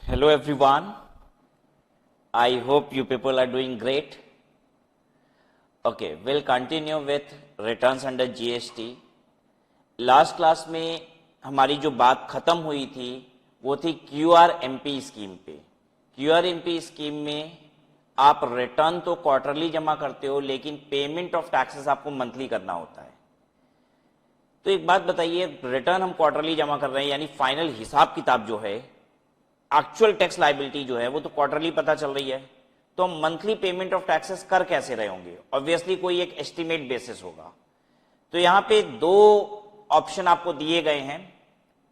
Hello everyone. I hope you people are doing great. Okay, we'll continue with returns under GST. Last class में हमारी जो बात खत्म हुई थी वो थी QRMP स्कीम पे। QRMP स्कीम में आप रिटर्न तो क्वार्टरली जमा करते हो, लेकिन पेमेंट ऑफ टैक्सेस आपको मंथली करना होता है। तो एक बात बताइए, रिटर्न हम क्वार्टरली जमा कर रहे हैं, यानी फाइनल हिसाब किताब जो है, एक्चुअल टैक्स लायबिलिटी जो है वो तो क्वार्टरली पता चल रही है, तो हम मंथली पेमेंट ऑफ टैक्सेस कर कैसे रहे होंगे? ऑब्वियसली कोई एक एस्टिमेट बेसिस होगा। तो यहां पे दो ऑप्शन आपको दिए गए हैं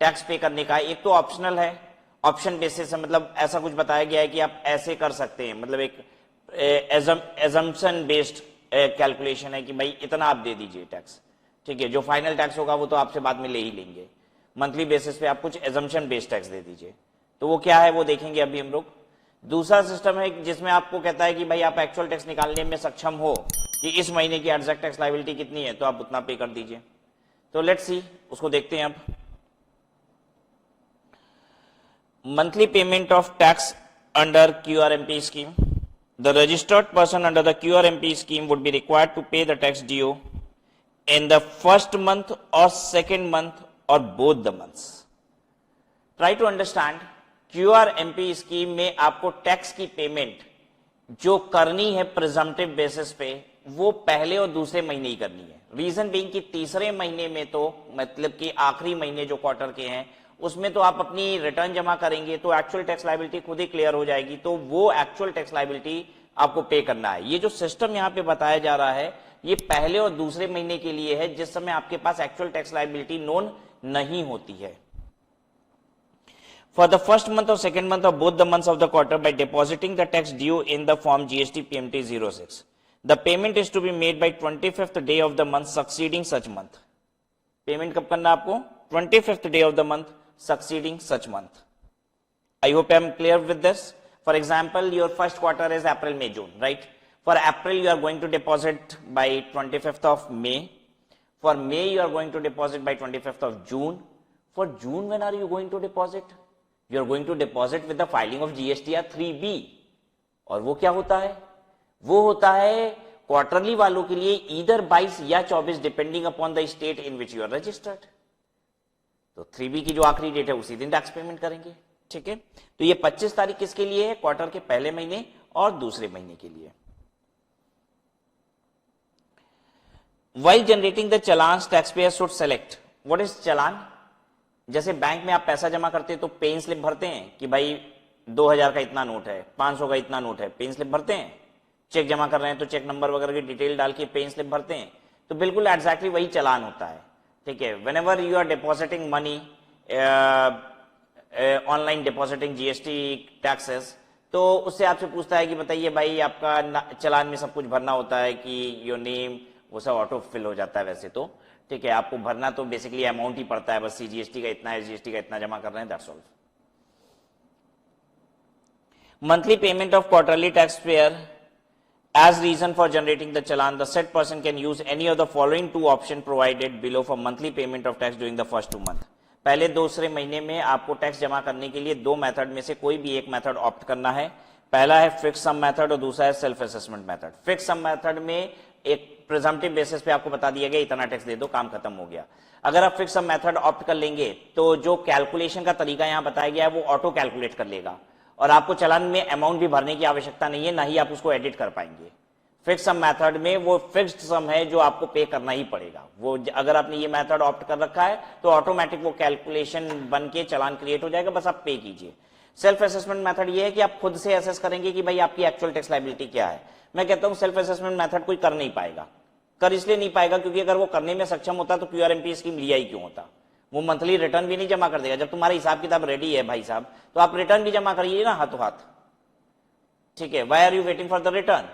टैक्स पे करने का। एक तो ऑप्शनल है, ऑप्शन बेसिस है, मतलब ऐसा कुछ बताया गया है कि आप ऐसे कर सकते हैं, मतलब एक एजम्पशन बेस्ड कैलकुलेशन है कि भाई इतना आप दे दीजिए टैक्स, ठीक है, जो फाइनल टैक्स होगा वो तो आपसे बाद में ले ही लेंगे। मंथली बेसिस पे आप कुछ एजम्पशन बेस्ड टैक्स दे दीजिए, तो वो क्या है वो देखेंगे अभी हम लोग। दूसरा सिस्टम है जिसमें आपको कहता है कि भाई आप एक्चुअल टैक्स निकालने में सक्षम हो कि इस महीने की एग्जैक्ट टैक्स लायबिलिटी कितनी है, तो आप उतना पे कर दीजिए। तो लेट्स सी, उसको देखते हैं अब। Monthly payment of tax under QRMP scheme. The registered person under the QRMP scheme would be required to pay the tax due in the first month or second month or both the months. Try to understand, QRMP scheme में आपको tax की payment जो करनी है presumptive basis पे, वो पहले और दूसरे महीने ही करनी है। रीजन बीइंग कि तीसरे महीने में तो मतलब कि आखिरी महीने जो क्वार्टर के हैं उसमें तो आप अपनी रिटर्न जमा करेंगे तो एक्चुअल टैक्स लायबिलिटी खुद ही क्लियर हो जाएगी, तो वो एक्चुअल टैक्स लायबिलिटी आपको पे करना है। ये जो सिस्टम यहाँ पे बताया जा रहा है ये पहले और दूसरे महीने के लिए है, जिस समय आपके पास एक्चुअल टैक्स लायबिलिटी नोन नहीं होती है। For the first month or second month of both the months of the quarter by depositing the tax due in the form GST PMT 06. The payment is to be made by 25th day of the month succeeding such month. Payment कब करना आपको? 25th day of the month succeeding such month. I hope I am clear with this. For example, your first quarter is April, May, June, right? For April, you are going to deposit by 25th of May. For May, you are going to deposit by 25th of June. For June, when are you going to deposit? You are going to deposit with the filing of GSTR 3B. और वो क्या होता है? वो होता है quarterly वालों के लिए ईदर 22 या 24 depending upon the state in which you are registered. तो 3B की जो आखिरी डेट है उसी दिन टैक्स पेमेंट करेंगे, ठीक है। तो ये 25 तारीख किसके लिए है? क्वार्टर के पहले महीने और दूसरे महीने के लिए। While generating the challans, taxpayer should select what is चालान। जैसे बैंक में आप पैसा जमा करते हैं तो पे स्लिप भरते हैं कि भाई 2000 का इतना नोट है, 500 का इतना नोट है, पे स्लिप भरते हैं। चेक जमा कर रहे हैं तो चेक नंबर वगैरह की डिटेल डाल के पे स्लिप भरते हैं। तो बिल्कुल एग्जैक्टली वही चालान होता है, ठीक है। Whenever you are depositing money online depositing GST taxes, तो उससे आपसे पूछता है कि बताइए भाई आपका चालान में सब कुछ भरना होता है कि योर नेम, वो सब ऑटो फिल हो जाता है वैसे तो, ठीक है। आपको भरना तो बेसिकली अमाउंट ही पड़ता है, बस GST का इतना है, GST का इतना जमा कर रहे हैं, that's all. Monthly payment of quarterly tax payer as reason for generating the challan, the said person can use any of the following two option provided below for monthly payment of tax during the first 2 months. पहले दूसरे महीने में आपको tax जमा करने के लिए दो मेथड में से कोई भी एक मेथड ऑप्ट करना है। पहला है फिक्स सम मेथड और दूसरा है self assessment method. Fix sum method में एक प्रिजम्पटिव बेसिस पे आपको बता दिया गया इतना टैक्स दे दो, काम खत्म हो गया। अगर आप फिक्स सम मेथड ऑप्ट कर लेंगे तो जो कैलकुलेशन का तरीका यहां बताया गया है वो ऑटो कैलकुलेट कर लेगा और आपको चालान में अमाउंट भी भरने की आवश्यकता नहीं है, ना ही आप उसको एडिट कर पाएंगे। फिक्स सम मेथड में वो फिक्स्ड सम है जो आपको पे करना ही पड़ेगा। वो अगर आपने ये मेथड ऑप्ट कर रखा है तो ऑटोमेटिक वो कैलकुलेशन बन के चालान क्रिएट हो जाएगा, बस आप पे कीजिए। सेल्फ असेसमेंट मेथड ये है कि आप खुद से असेस करेंगे कि भाई आपकी एक्चुअल टैक्स लायबिलिटी क्या है। मैं कहता हूं सेल्फ असेसमेंट मेथड कोई कर नहीं पाएगा। कर इसलिए नहीं पाएगा क्योंकि अगर वो करने में सक्षम होता तो QRMP स्कीम लिया ही क्यों होता। वो मंथली रिटर्न भी नहीं जमा कर देगा। जब तुम्हारा हिसाब किताब रेडी है भाई साहब, तो आप रिटर्न भी जमा करिए ना हाथों हाथ, ठीक है। Why are you waiting for the return?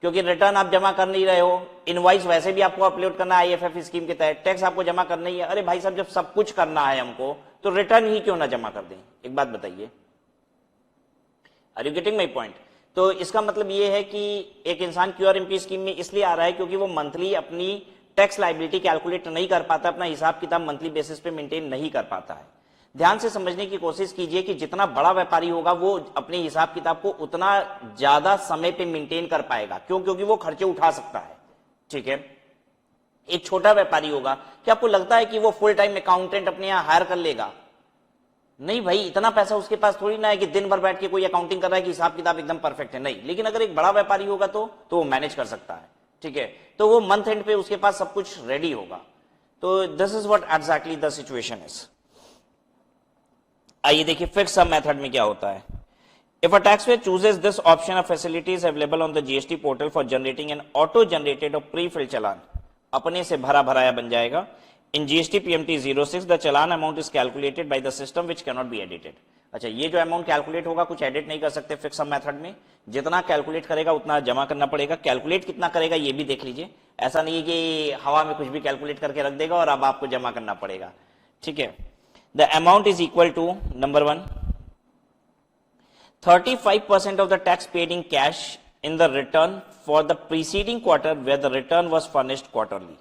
क्योंकि रिटर्न आप जमा कर नहीं रहे हो, इनवॉइस वैसे भी आपको अपलोड करना है IFF स्कीम के तहत, टैक्स आपको जमा करना ही है। अरे भाई साहब, जब सब कुछ करना है हमको तो रिटर्न ही क्यों ना जमा कर दें? एक बात बताइए, are you getting my point? तो इसका मतलब ये है कि एक इंसान QRMP स्कीम में इसलिए आ रहा है क्योंकि वो मंथली अपनी टैक्स लायबिलिटी कैलकुलेट नहीं कर पाता, अपना हिसाब किताब मंथली बेसिस पे मेंटेन नहीं कर पाता है। ध्यान से समझने की कोशिश कीजिए कि जितना बड़ा व्यापारी होगा वो अपने हिसाब किताब को उतना ज्यादा समय पे मेंटेन कर पाएगा। क्यों? क्योंकि वो खर्चे उठा सकता है। ठीक है, एक छोटा व्यापारी होगा, क्या आपको लगता है कि वो फुल टाइम अकाउंटेंट अपने यहां हायर कर लेगा? नहीं भाई, इतना पैसा उसके पास थोड़ी ना है कि दिन भर बैठ के कोई अकाउंटिंग कर रहा है कि हिसाब किताब एकदम परफेक्ट है। नहीं, लेकिन अगर एक बड़ा व्यापारी होगा तो वो मैनेज कर सकता है। ठीक है, तो वो मंथ एंड पे उसके पास सब कुछ रेडी होगा। तो this is what exactly the situation is. आइए देखिए फिक्स सम मेथड में क्या होता है। If a taxpayer chooses this option, a facility is available on the GST portal for generating an auto-generated or pre-filled चालान। अपने से भरा भराया बन जाएगा। In GST PMT 06, the challan amount is calculated by the system which cannot be edited। अच्छा, ये जो amount calculate होगा कुछ एडिट नहीं कर सकते फिक्स सम मेथड में। जितना कैलकुलेट करेगा उतना जमा करना पड़ेगा। कैलकुलेट कितना करेगा ये भी देख लीजिए। ऐसा नहीं है कि हवा में कुछ भी कैलकुलेट करके रख देगा और अब आपको जमा करना पड़ेगा। ठीक है, the amount is equal to number 1 35% of the tax paid in cash in the return for the preceding quarter where the return was furnished quarterly।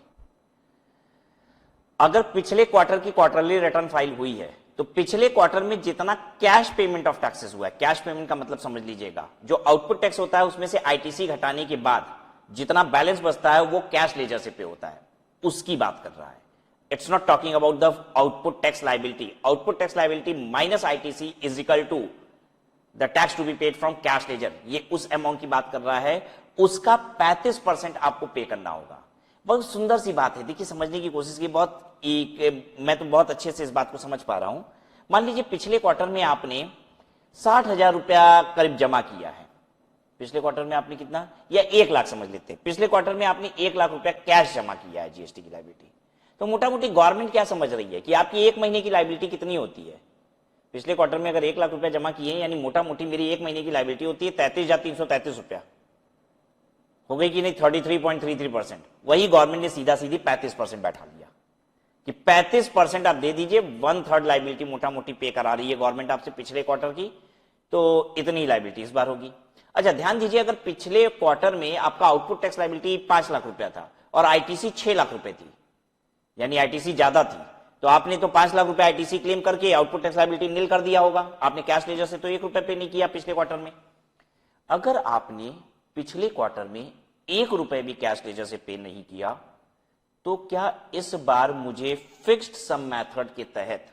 अगर पिछले क्वार्टर की क्वार्टरली रिटर्न फाइल हुई है तो पिछले क्वार्टर में जितना कैश पेमेंट ऑफ टैक्सेस हुआ है, कैश पेमेंट का मतलब समझ लीजिएगा, जो आउटपुट टैक्स होता है उसमें से आईटीसी घटाने के बाद जितना बैलेंस बचता है वो कैश लेजर से पे होता है, उसकी बात कर रहा है। It's not talking about the output tax liability. Output tax liability minus ITC is equal to the tax to be paid from cash ledger. ये उस अमाउंट की बात कर रहा है, उसका 35% आपको पे करना होगा। बहुत सुंदर सी बात है, देखिए समझने की कोशिश की। मैं तो बहुत अच्छे से इस बात को समझ पा रहा हूं। मान लीजिए पिछले क्वार्टर में आपने 60,000 रुपया करीब जमा किया है। पिछले क्वार्टर में आपने कितना, या 1 लाख समझ लेते हैं, पिछले क्वार्टर में आपने 1 लाख रुपया कैश जमा किया है जीएसटी की लाइबिलिटी। तो मोटा मोटी गवर्नमेंट क्या समझ रही है कि आपकी 1 महीने की लाइबिलिटी कितनी होती है। पिछले क्वार्टर में अगर 1 लाख रुपया जमा किए, यानी मोटा मोटी मेरी 1 महीने की लाइबिलिटी होती है 33,333 रुपया। हो गई कि नहीं? 33.33%। वही गवर्नमेंट ने सीधा सीधी 35% बैठा लिया कि 35% आप दे दीजिए, 1/3 लाइबिलिटी मोटा मोटी पे करा रही है गवर्नमेंट आपसे पिछले क्वार्टर की, तो इतनी लाइबिलिटी इस बार होगी। अच्छा ध्यान दीजिए, अगर पिछले क्वार्टर में आपका आउटपुट टैक्स लाइबिलिटी 5 लाख रुपया था और आईटीसी 6 लाख रुपए थी, यानी आईटीसी ज्यादा थी, तो आपने तो 5 लाख रुपए आईटीसी क्लेम करके आउटपुट टैक्स लाइबिलिटी नील कर दिया होगा। आपने कैश लेजर से तो 1 रुपए पे नहीं किया पिछले क्वार्टर में। अगर आपने पिछले क्वार्टर में 1 रुपए भी कैश लेजर से पे नहीं किया, तो क्या इस बार मुझे फिक्स्ड सम मेथड के तहत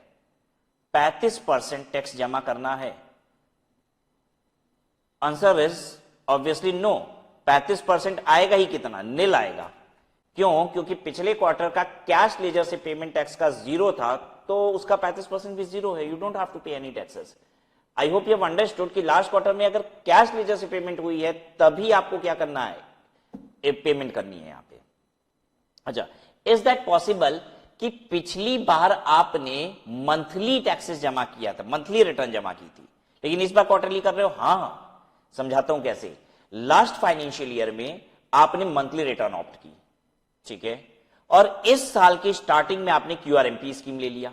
35% टैक्स जमा करना है? Answer is obviously no. 35% आएगा ही कितना? नील आएगा। क्यों? क्योंकि पिछले क्वार्टर का कैश लेजर से पेमेंट टैक्स का 0 था, तो उसका 35% भी 0 है। यू डोंट हैव टू पे any taxes. I hope you have understood कि लास्ट क्वार्टर में अगर कैश लेजर से पेमेंट हुई है तभी आपको क्या करना है, पेमेंट करनी है यहां पे। अच्छा, इज दैट पॉसिबल कि पिछली बार आपने मंथली टैक्सेस जमा किया था, मंथली रिटर्न जमा की थी, लेकिन इस बार क्वार्टरली कर रहे हो? हाँ, समझाता हूं कैसे। लास्ट फाइनेंशियल ईयर में आपने मंथली रिटर्न ऑप्ट की, ठीक है, और इस साल की स्टार्टिंग में आपने क्यूआरएमपी स्कीम ले लिया।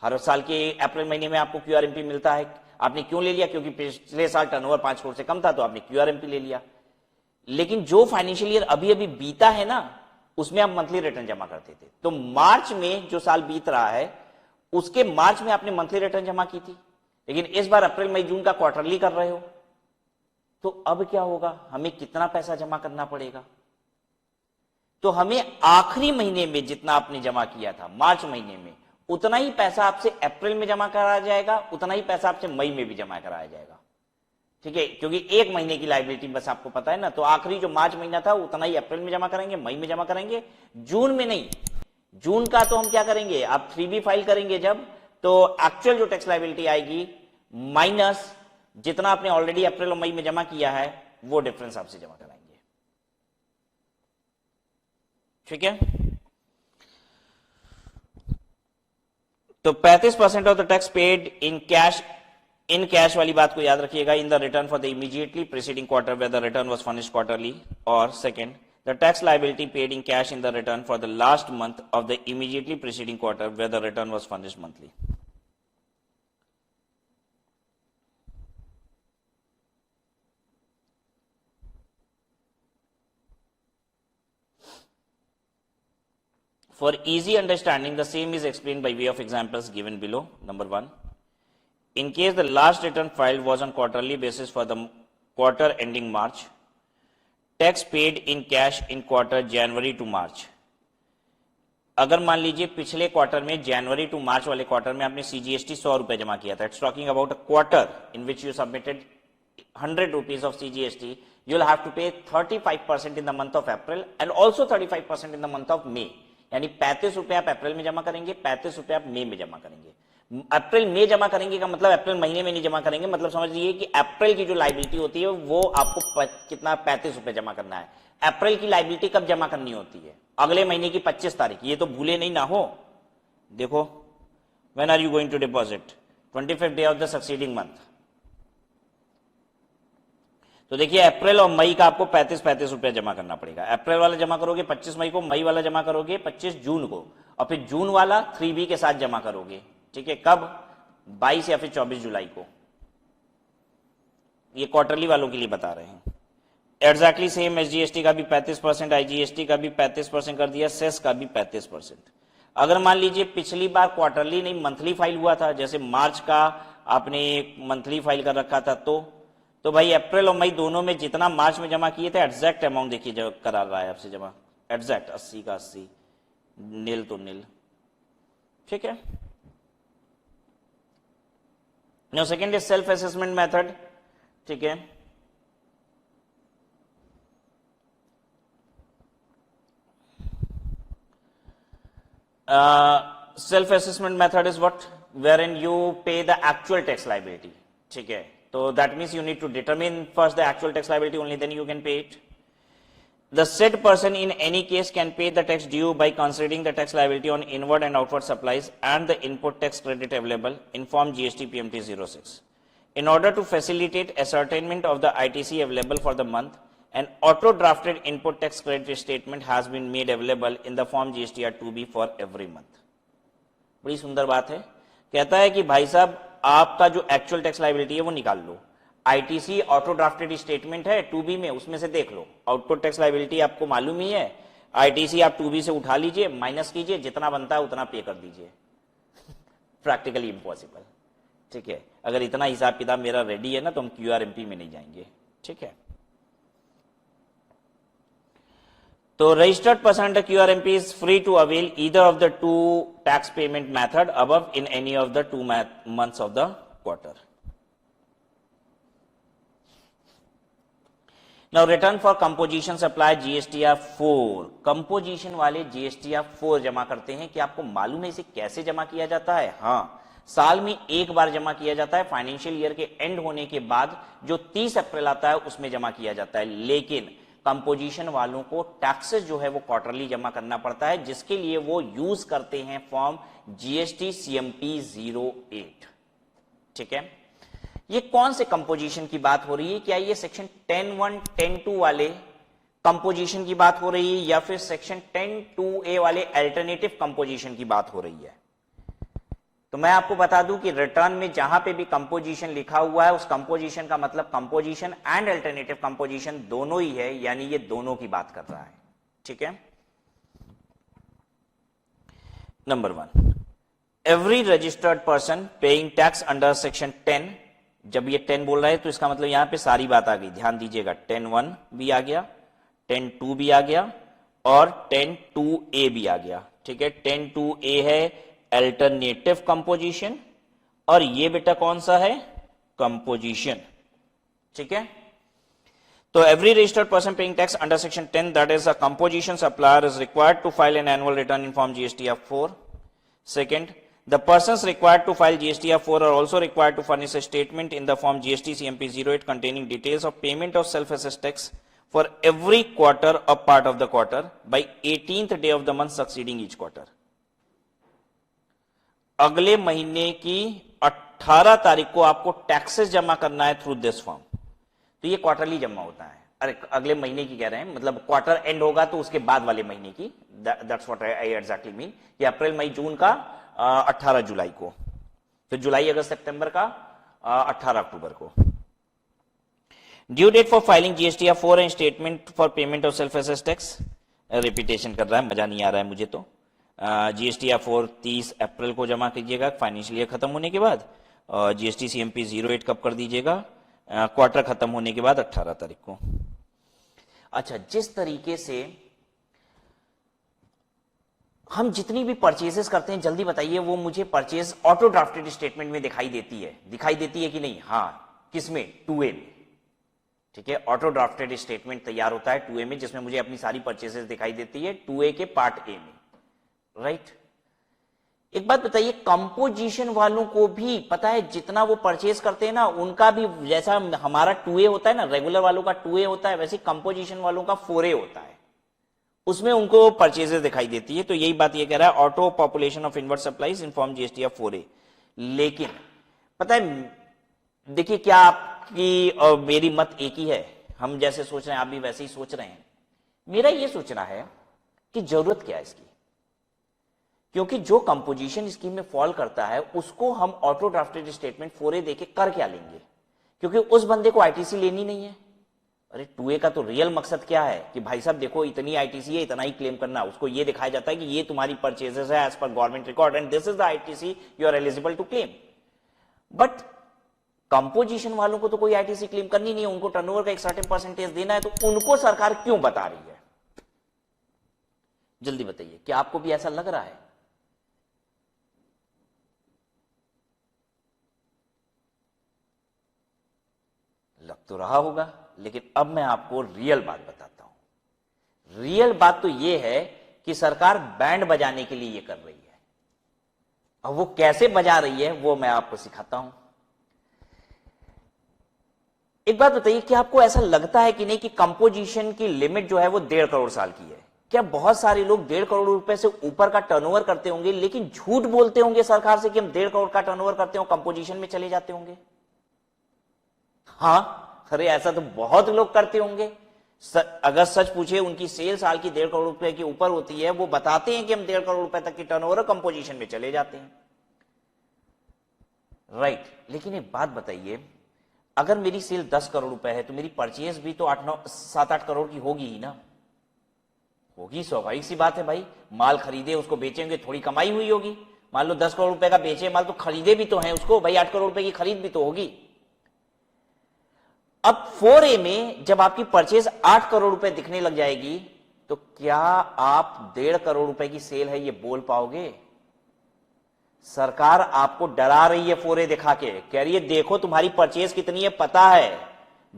हर साल के अप्रैल महीने में आपको क्यूआरएमपी मिलता है। आपने क्यों ले लिया? क्योंकि पिछले साल टर्नओवर 5 करोड़ से कम था, तो आपने क्यूआरएमपी ले लिया। लेकिन जो फाइनेंशियल ईयर अभी अभी बीता है ना, उसमें आप मंथली रिटर्न जमा करते थे। तो मार्च में जो साल बीत रहा है उसके मार्च में आपने मंथली रिटर्न जमा की थी, लेकिन इस बार अप्रैल मई जून का क्वार्टरली कर रहे हो। तो अब क्या होगा? हमें कितना पैसा जमा करना पड़ेगा? तो हमें आखिरी महीने में जितना आपने जमा किया था मार्च महीने में, उतना ही पैसा आपसे अप्रैल में जमा कराया जाएगा, उतना ही पैसा आपसे मई में भी जमा कराया जाएगा। ठीक है, क्योंकि 1 महीने की लाइबिलिटी बस आपको पता है ना, तो आखिरी जो मार्च महीना था उतना ही अप्रैल में जमा करेंगे, मई में जमा करेंगे, जून में नहीं। जून का तो हम क्या करेंगे, आप 3B फाइल करेंगे जब, तो एक्चुअल जो टैक्स लाइबिलिटी आएगी माइनस जितना आपने ऑलरेडी अप्रैल और मई में जमा किया है, वो डिफरेंस आपसे जमा कराएंगे। ठीक है, तो 35% of the tax paid in cash वाली बात को याद रखिएगा। In the return for the immediately preceding quarter where the return was furnished quarterly, और second the tax liability paid in cash in the return for the last month of the immediately preceding quarter where the return was furnished monthly. For easy understanding, the same is explained by way of examples given below. Number 1. In case the last return filed was on quarterly basis for the quarter ending March, tax paid in cash in quarter January to March. अगर मान लीजिए पिछले quarter में जनवरी to मार्च वाले quarter में आपने CGST 100 रुपए जमा किया था, it's talking about a quarter in which you submitted 100 rupees of CGST, you'll have to pay 35% in the month of April and also 35% in the month of May. यानी 35 रुपए आप अप्रैल में जमा करेंगे, 35 रुपए आप मई में जमा करेंगे. अप्रैल में जमा करेंगे का मतलब अप्रैल महीने में नहीं जमा करेंगे, मतलब समझ लीजिए कि अप्रैल की जो लाइबिलिटी होती है वो आपको कितना 35 रुपए जमा करना है. अप्रैल की लाइबिलिटी कब जमा करनी होती है? अगले महीने की 25 तारीख. ये तो भूले नहीं ना हो. देखो, when are you going to deposit? 25th day of the succeeding month. तो देखिए अप्रैल और मई का आपको 35 रुपया जमा करना पड़ेगा. अप्रैल वाला जमा करोगे 25 मई को, मई वाला जमा करोगे 25 जून को, और फिर जून वाला 3B के साथ जमा करोगे. ठीक है, कब? 22 या फिर 24 जुलाई को. ये क्वार्टरली वालों के लिए बता रहे हैं. एग्जैक्टली सेम एसजीएसटी का भी 35%, आईजीएसटी का भी 35% कर दिया, सेस का भी 35%. अगर मान लीजिए पिछली बार क्वार्टरली नहीं मंथली फाइल हुआ था, जैसे मार्च का आपने मंथली फाइल कर रखा था, तो भाई अप्रैल और मई दोनों में जितना मार्च में जमा किए थे एग्जैक्ट अमाउंट देखिए जो करा रहा है आपसे जमा, एग्जैक्ट 80 का 80, नील तो नील. ठीक है. Now second is self assessment method. ठीक है, self assessment method is what, wherein you pay the actual tax liability. ठीक है, so that means you need to determine first the actual tax liability, only then you can pay it. The said person in any case can pay the tax due by considering the tax liability on inward and outward supplies and the input tax credit available in form GST PMT 06. In order to facilitate ascertainment of the ITC available for the month, an auto-drafted input tax credit statement has been made available in the form GSTR 2B for every month. बड़ी सुंदर बात है. कहता है कि भाई साहब आपका जो एक्चुअल टैक्स लायबिलिटी है वो निकाल लो. आईटीसी ऑटो ड्राफ्टेड स्टेटमेंट है 2B में, उसमें से देख लो. आउटपुट टैक्स लायबिलिटी आपको मालूम ही है. आईटीसी आप 2B से उठा लीजिए, माइनस कीजिए, जितना बनता है उतना पे कर दीजिए. Practically impossible. ठीक है, अगर इतना हिसाब किताब मेरा रेडी है ना तो हम क्यूआरएमपी में नहीं जाएंगे. ठीक है, तो registered person under QRMP is free to avail either of the two tax payment method above in any of the 2 months of the quarter. Now return for composition supply GSTR 4. composition वाले GSTR 4 जमा करते हैं कि आपको मालूम है इसे कैसे जमा किया जाता है? हाँ, साल में एक बार जमा किया जाता है. फाइनेंशियल ईयर के एंड होने के बाद जो 30 अप्रैल आता है उसमें जमा किया जाता है. लेकिन कंपोजिशन वालों को टैक्सेस जो है वो क्वार्टरली जमा करना पड़ता है, जिसके लिए वो यूज करते हैं फॉर्म जीएसटी सीएमपी 08. ठीक है, ये कौन से कंपोजिशन की बात हो रही है? क्या ये सेक्शन 10(1), 10(2) वाले कंपोजिशन की बात हो रही है या फिर सेक्शन 10(2)A वाले अल्टरनेटिव कंपोजिशन की बात हो रही है? तो मैं आपको बता दूं कि रिटर्न में जहां पे भी कंपोजिशन लिखा हुआ है उस कंपोजिशन का मतलब कंपोजिशन एंड अल्टरनेटिव कंपोजिशन दोनों ही है, यानी ये दोनों की बात कर रहा है. ठीक है. Number 1, every registered person paying tax under section 10. जब ये 10 बोल रहा है तो इसका मतलब यहां पे सारी बात आ गई. ध्यान दीजिएगा, 10(1) भी आ गया, 10(2) भी आ गया और 10(2)A भी आ गया. ठीक है, 10(2)A है अल्टरनेटिव कंपोजिशन और ये बेटा कौन सा है? कंपोजिशन. ठीक है, तो every registered person paying tax under section 10 that is a composition supplier is required to file an annual return in form GSTR 4. Second, the persons required to file GSTR 4 are also required to furnish a statement in the form GST CMP 08 containing details of payment of self-assessed tax for every quarter or part of the quarter by 18th day of the month succeeding each quarter. अगले महीने की 18 तारीख को आपको taxes जमा करना है through this form. तो ये क्वार्टरली जमा होता है. अरे अगले महीने की कह रहे हैं, मतलब क्वार्टर एंड होगा तो उसके बाद वाले महीने की. That's what I exactly mean. ये अप्रैल मई जून का 18 जुलाई को, फिर जुलाई अगस्त सितंबर का 18 अक्टूबर को. Due date for filing GSTR 4 and statement for payment of self assessed tax. Repetition कर रहा है, मजा नहीं आ रहा है मुझे तो. GSTR 4 30 अप्रैल को जमा कीजिएगा फाइनेंशियल ईयर खत्म होने के बाद, जीएसटी सीएमपी 08 कब कर दीजिएगा? क्वार्टर खत्म होने के बाद 18 तारीख को। अच्छा, जिस तरीके से हम जितनी भी परचेजेस करते हैं, जल्दी बताइए, वो मुझे परचेज ऑटो ड्राफ्टेड स्टेटमेंट में दिखाई देती है कि नहीं? हाँ, किसमें? 2A में। ठीक है, ऑटो ड्राफ्टेड स्टेटमेंट तैयार होता है 2A में, जिसमें मुझे अपनी सारी परचेजेस दिखाई देती है 2A के पार्ट ए में, राइट? एक बात बताइए, कंपोजिशन वालों को भी पता है जितना वो परचेज करते हैं ना, उनका भी जैसा हमारा 2A होता है ना, रेगुलर वालों का 2A होता है, वैसे कंपोजिशन वालों का 4A होता है, उसमें उनको परचेजेस दिखाई देती है। तो यही बात ये कह रहा है, auto population of invert supplies inform GST of 4A। लेकिन पता है, देखिए, क्या आपकी और मेरी मत एक ही है? हम जैसे सोच रहे हैं आप भी वैसे ही सोच रहे हैं। मेरा ये सोचना है कि जरूरत क्या है इसकी, क्योंकि जो कंपोजिशन स्कीम में फॉल करता है उसको हम ऑटो ड्राफ्टेड स्टेटमेंट 4A देके कर क्या लेंगे? क्योंकि उस बंदे को आईटीसी लेनी नहीं है। अरे 2A का तो रियल मकसद क्या है कि भाई साहब देखो, इतनी आईटीसी है, इतना ही क्लेम करना। उसको ये दिखाया जाता है कि ये तुम्हारी परचेजेस है as per government record and this is the ITC you are eligible to claim. But composition वालों को तो कोई आईटीसी क्लेम करनी नहीं है, उनको टर्नओवर का एक सर्टेन परसेंटेज देना है, तो उनको सरकार क्यों बता रही है? जल्दी बताइए, क्या आपको भी ऐसा लग रहा है? लग तो रहा होगा, लेकिन अब मैं आपको रियल बात बताता हूं। रियल बात तो यह है कि सरकार बैंड बजाने के लिए यह कर रही है। अब वो कैसे बजा रही है वो मैं आपको सिखाता हूं। एक बात बताइए, क्या आपको ऐसा लगता है कि नहीं कि कंपोजिशन की लिमिट जो है वो 1.5 करोड़ साल की है? क्या बहुत सारे लोग 1.5 करोड़ रुपए से ऊपर का टर्नओवर करते होंगे, लेकिन झूठ बोलते होंगे सरकार से कि हम 1.5 करोड़ का टर्नओवर करते हो, कंपोजिशन में चले जाते होंगे? हाँ, अरे ऐसा तो बहुत लोग करते होंगे। अगर सच पूछे, उनकी सेल साल की 1.5 करोड़ रुपए के ऊपर होती है, वो बताते हैं कि हम 1.5 करोड़ रुपए तक की टर्नओवर कंपोजिशन में चले जाते हैं, राइट? लेकिन एक बात बताइए, अगर मेरी सेल 10 करोड़ रुपए है तो मेरी परचेज भी तो 7-8 करोड़ की होगी ही ना? होगी, स्वाभाविक सी बात है भाई। माल खरीदे, उसको बेचेंगे, थोड़ी कमाई हुई होगी। मान लो 10 करोड़ रुपए का बेचे माल, तो खरीदे भी तो हैं उसको भाई, 8 करोड़ रुपए की खरीद भी तो होगी। अब 4A में जब आपकी परचेज 8 करोड़ रुपए दिखने लग जाएगी, तो क्या आप 1.5 करोड़ रुपए की सेल है ये बोल पाओगे? सरकार आपको डरा रही है 4A दिखा के, कह रही है देखो तुम्हारी परचेज कितनी है पता है,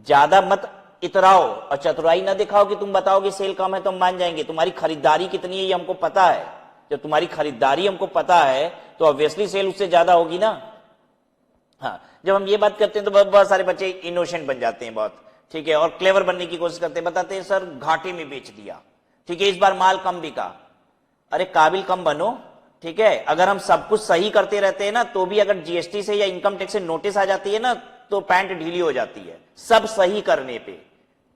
ज्यादा मत इतराओ और चतुराई ना दिखाओ कि तुम बताओगे सेल कम है तो हम मान जाएंगे। तुम्हारी खरीदारी कितनी है ये हमको पता है। जब तुम्हारी खरीदारी हमको पता है तो ऑब्वियसली सेल उससे ज्यादा होगी ना। हाँ, जब हम ये बात करते हैं तो बहुत सारे बच्चे इनोसेंट बन जाते हैं बहुत, ठीक है, और क्लेवर बनने की कोशिश करते हैं, बताते हैं सर घाटे में बेच दिया, ठीक है, इस बार माल कम बिका। अरे काबिल कम बनो, ठीक है। अगर हम सब कुछ सही करते रहते हैं ना, तो भी अगर जीएसटी से या इनकम टैक्स से नोटिस आ जाती है ना, तो पैंट ढीली हो जाती है सब सही करने पे,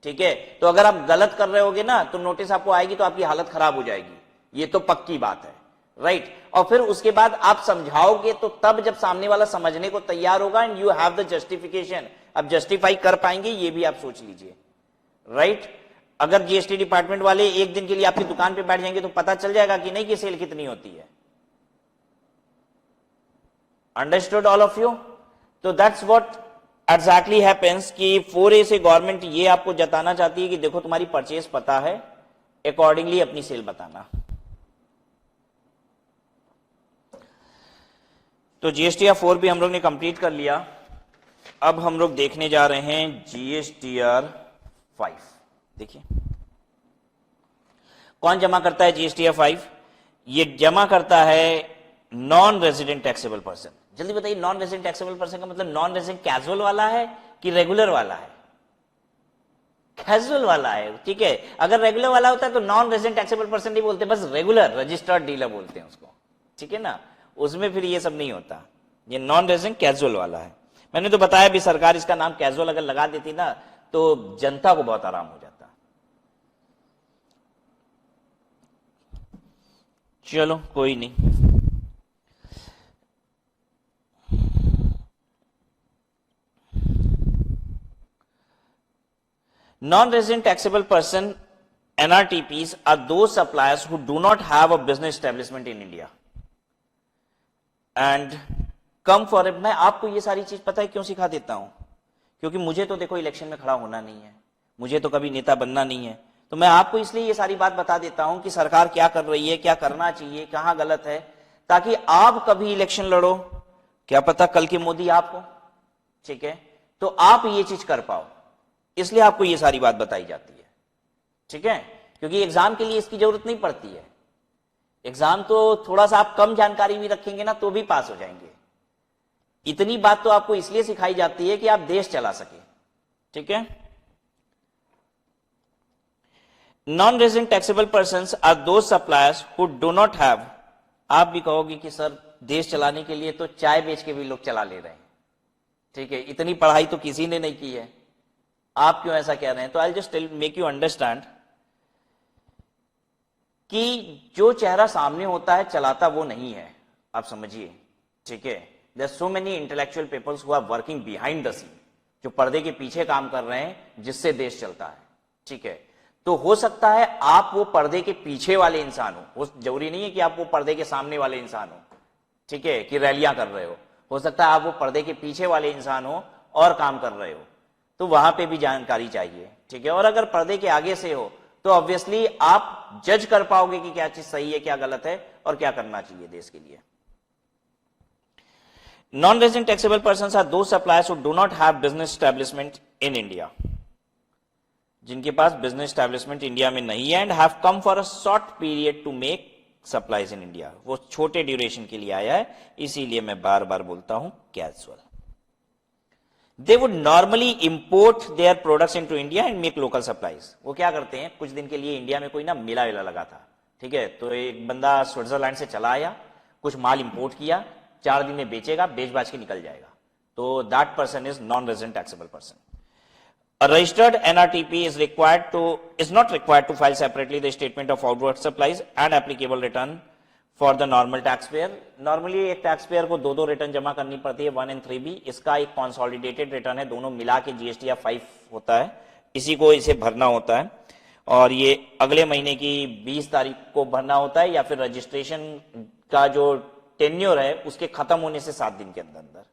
ठीक है। तो अगर आप गलत कर रहे होगे ना, तो नोटिस आपको आएगी तो आपकी हालत खराब हो जाएगी, ये तो पक्की बात है, राइट। और फिर उसके बाद आप समझाओगे तो तब जब सामने वाला समझने को तैयार होगा, and you have the justification, आप जस्टिफाई कर पाएंगे, ये भी आप सोच लीजिए, राइट। अगर जीएसटी डिपार्टमेंट वाले एक दिन के लिए आपकी दुकान पे बैठ जाएंगे तो पता चल जाएगा कि नहीं कि सेल कितनी होती है। Understood all of you? तो दैट्स व्हाट एग्जैक्टली हैपेंस कि 4A से गवर्नमेंट ये आपको जताना चाहती है कि देखो तुम्हारी परचेज पता है, अकॉर्डिंगली अपनी सेल बताना। तो जीएसटीआर 4 भी हम लोग ने कंप्लीट कर लिया। अब हम लोग देखने जा रहे हैं जीएसटीआर 5। देखिए कौन जमा करता है जीएसटीआर 5? ये जमा करता है नॉन रेजिडेंट टैक्सेबल पर्सन। जल्दी बताइए, नॉन रेजिडेंट टैक्सेबल पर्सन का मतलब नॉन रेजिडेंट कैजुअल वाला है कि रेगुलर वाला है? कैजुअल वाला है, ठीक है। अगर रेगुलर वाला होता है तो नॉन रेजिडेंट टैक्सेबल पर्सन नहीं बोलते, बस रेगुलर रजिस्टर्ड डीलर बोलते हैं उसको, ठीक है ना। उसमें फिर ये सब नहीं होता, ये नॉन रेजिडेंट कैजुअल वाला है। मैंने तो बताया भी, सरकार इसका नाम कैजुअल अगर लगा देती ना तो जनता को बहुत आराम हो जाता। चलो कोई नहीं। Non-resident taxable person, NRTPs, are those suppliers who do not have a business establishment in India and come for, मैं आपको ये सारी चीज पता है क्यों सिखा देता हूं, क्योंकि मुझे तो देखो इलेक्शन में खड़ा होना नहीं है, मुझे तो कभी नेता बनना नहीं है, तो मैं आपको इसलिए ये सारी बात बता देता हूं कि सरकार क्या कर रही है, क्या करना चाहिए, कहां गलत है, ताकि आप कभी इलेक्शन लड़ो, क्या पता कल के मोदी आप हो, ठीक है, तो आप ये चीज कर पाओ, इसलिए आपको ये सारी बात बताई जाती है, ठीक है, क्योंकि एग्जाम के लिए इसकी जरूरत नहीं पड़ती है, एग्जाम तो थोड़ा सा आप कम जानकारी भी रखेंगे ना तो भी पास हो जाएंगे, इतनी बात तो आपको इसलिए सिखाई जाती है कि आप देश चला सके, ठीक है। Non resident taxable persons are those suppliers who do not have, आप भी कहोगे कि सर देश चलाने के लिए तो चाय बेच के भी लोग चला ले रहे हैं, ठीक है, इतनी पढ़ाई तो किसी ने नहीं की है, आप क्यों ऐसा कह रहे हैं, तो I just make you understand कि जो चेहरा सामने होता है चलाता वो नहीं है, आप समझिए, ठीक है। There so many intellectual peoples who are working behind the scene, जो पर्दे के पीछे काम कर रहे हैं जिससे देश चलता है, ठीक है। तो हो सकता है आप वो पर्दे के पीछे वाले इंसान हो जरूरी नहीं है कि आप वो पर्दे के सामने वाले इंसान हो, ठीक है, कि रैलियां कर रहे हो सकता है आप वो पर्दे के पीछे वाले इंसान हो और काम कर रहे हो, तो वहां पे भी जानकारी चाहिए, ठीक है। और अगर पर्दे के आगे से हो तो ऑब्वियसली आप जज कर पाओगे कि क्या चीज सही है, क्या गलत है और क्या करना चाहिए देश के लिए। Non resident taxable persons are those suppliers who do not have business establishment in India, जिनके पास बिजनेस एस्टैब्लिशमेंट इंडिया में नहीं है, and have come for a short period to make supplies in India, वो छोटे ड्यूरेशन के लिए आया है, इसीलिए मैं बार बार बोलता हूं casual. They would normally import their products into India and make local supplies. वो क्या करते हैं, कुछ दिन के लिए इंडिया में कोई ना मेला वेला लगा था, ठीक है, तो एक बंदा स्विट्जरलैंड से चला आया, कुछ माल इंपोर्ट किया, 4 दिन में बेचेगा, बेच बाच के निकल जाएगा, तो that person is non resident taxable person. A registered NRTP is not required to file separately the statement of outward supplies and applicable return for the normal taxpayer. Normally एक taxpayer को दो रिटर्न जमा करनी पड़ती है, 1 and 3B, इसका एक consolidated return है, दोनों मिला के GST 5 होता है, इसी को इसे भरना होता है, और ये अगले महीने की 20 तारीख को भरना होता है, या फिर रजिस्ट्रेशन का जो टेन्योर है उसके खत्म होने से 7 दिन के अंदर।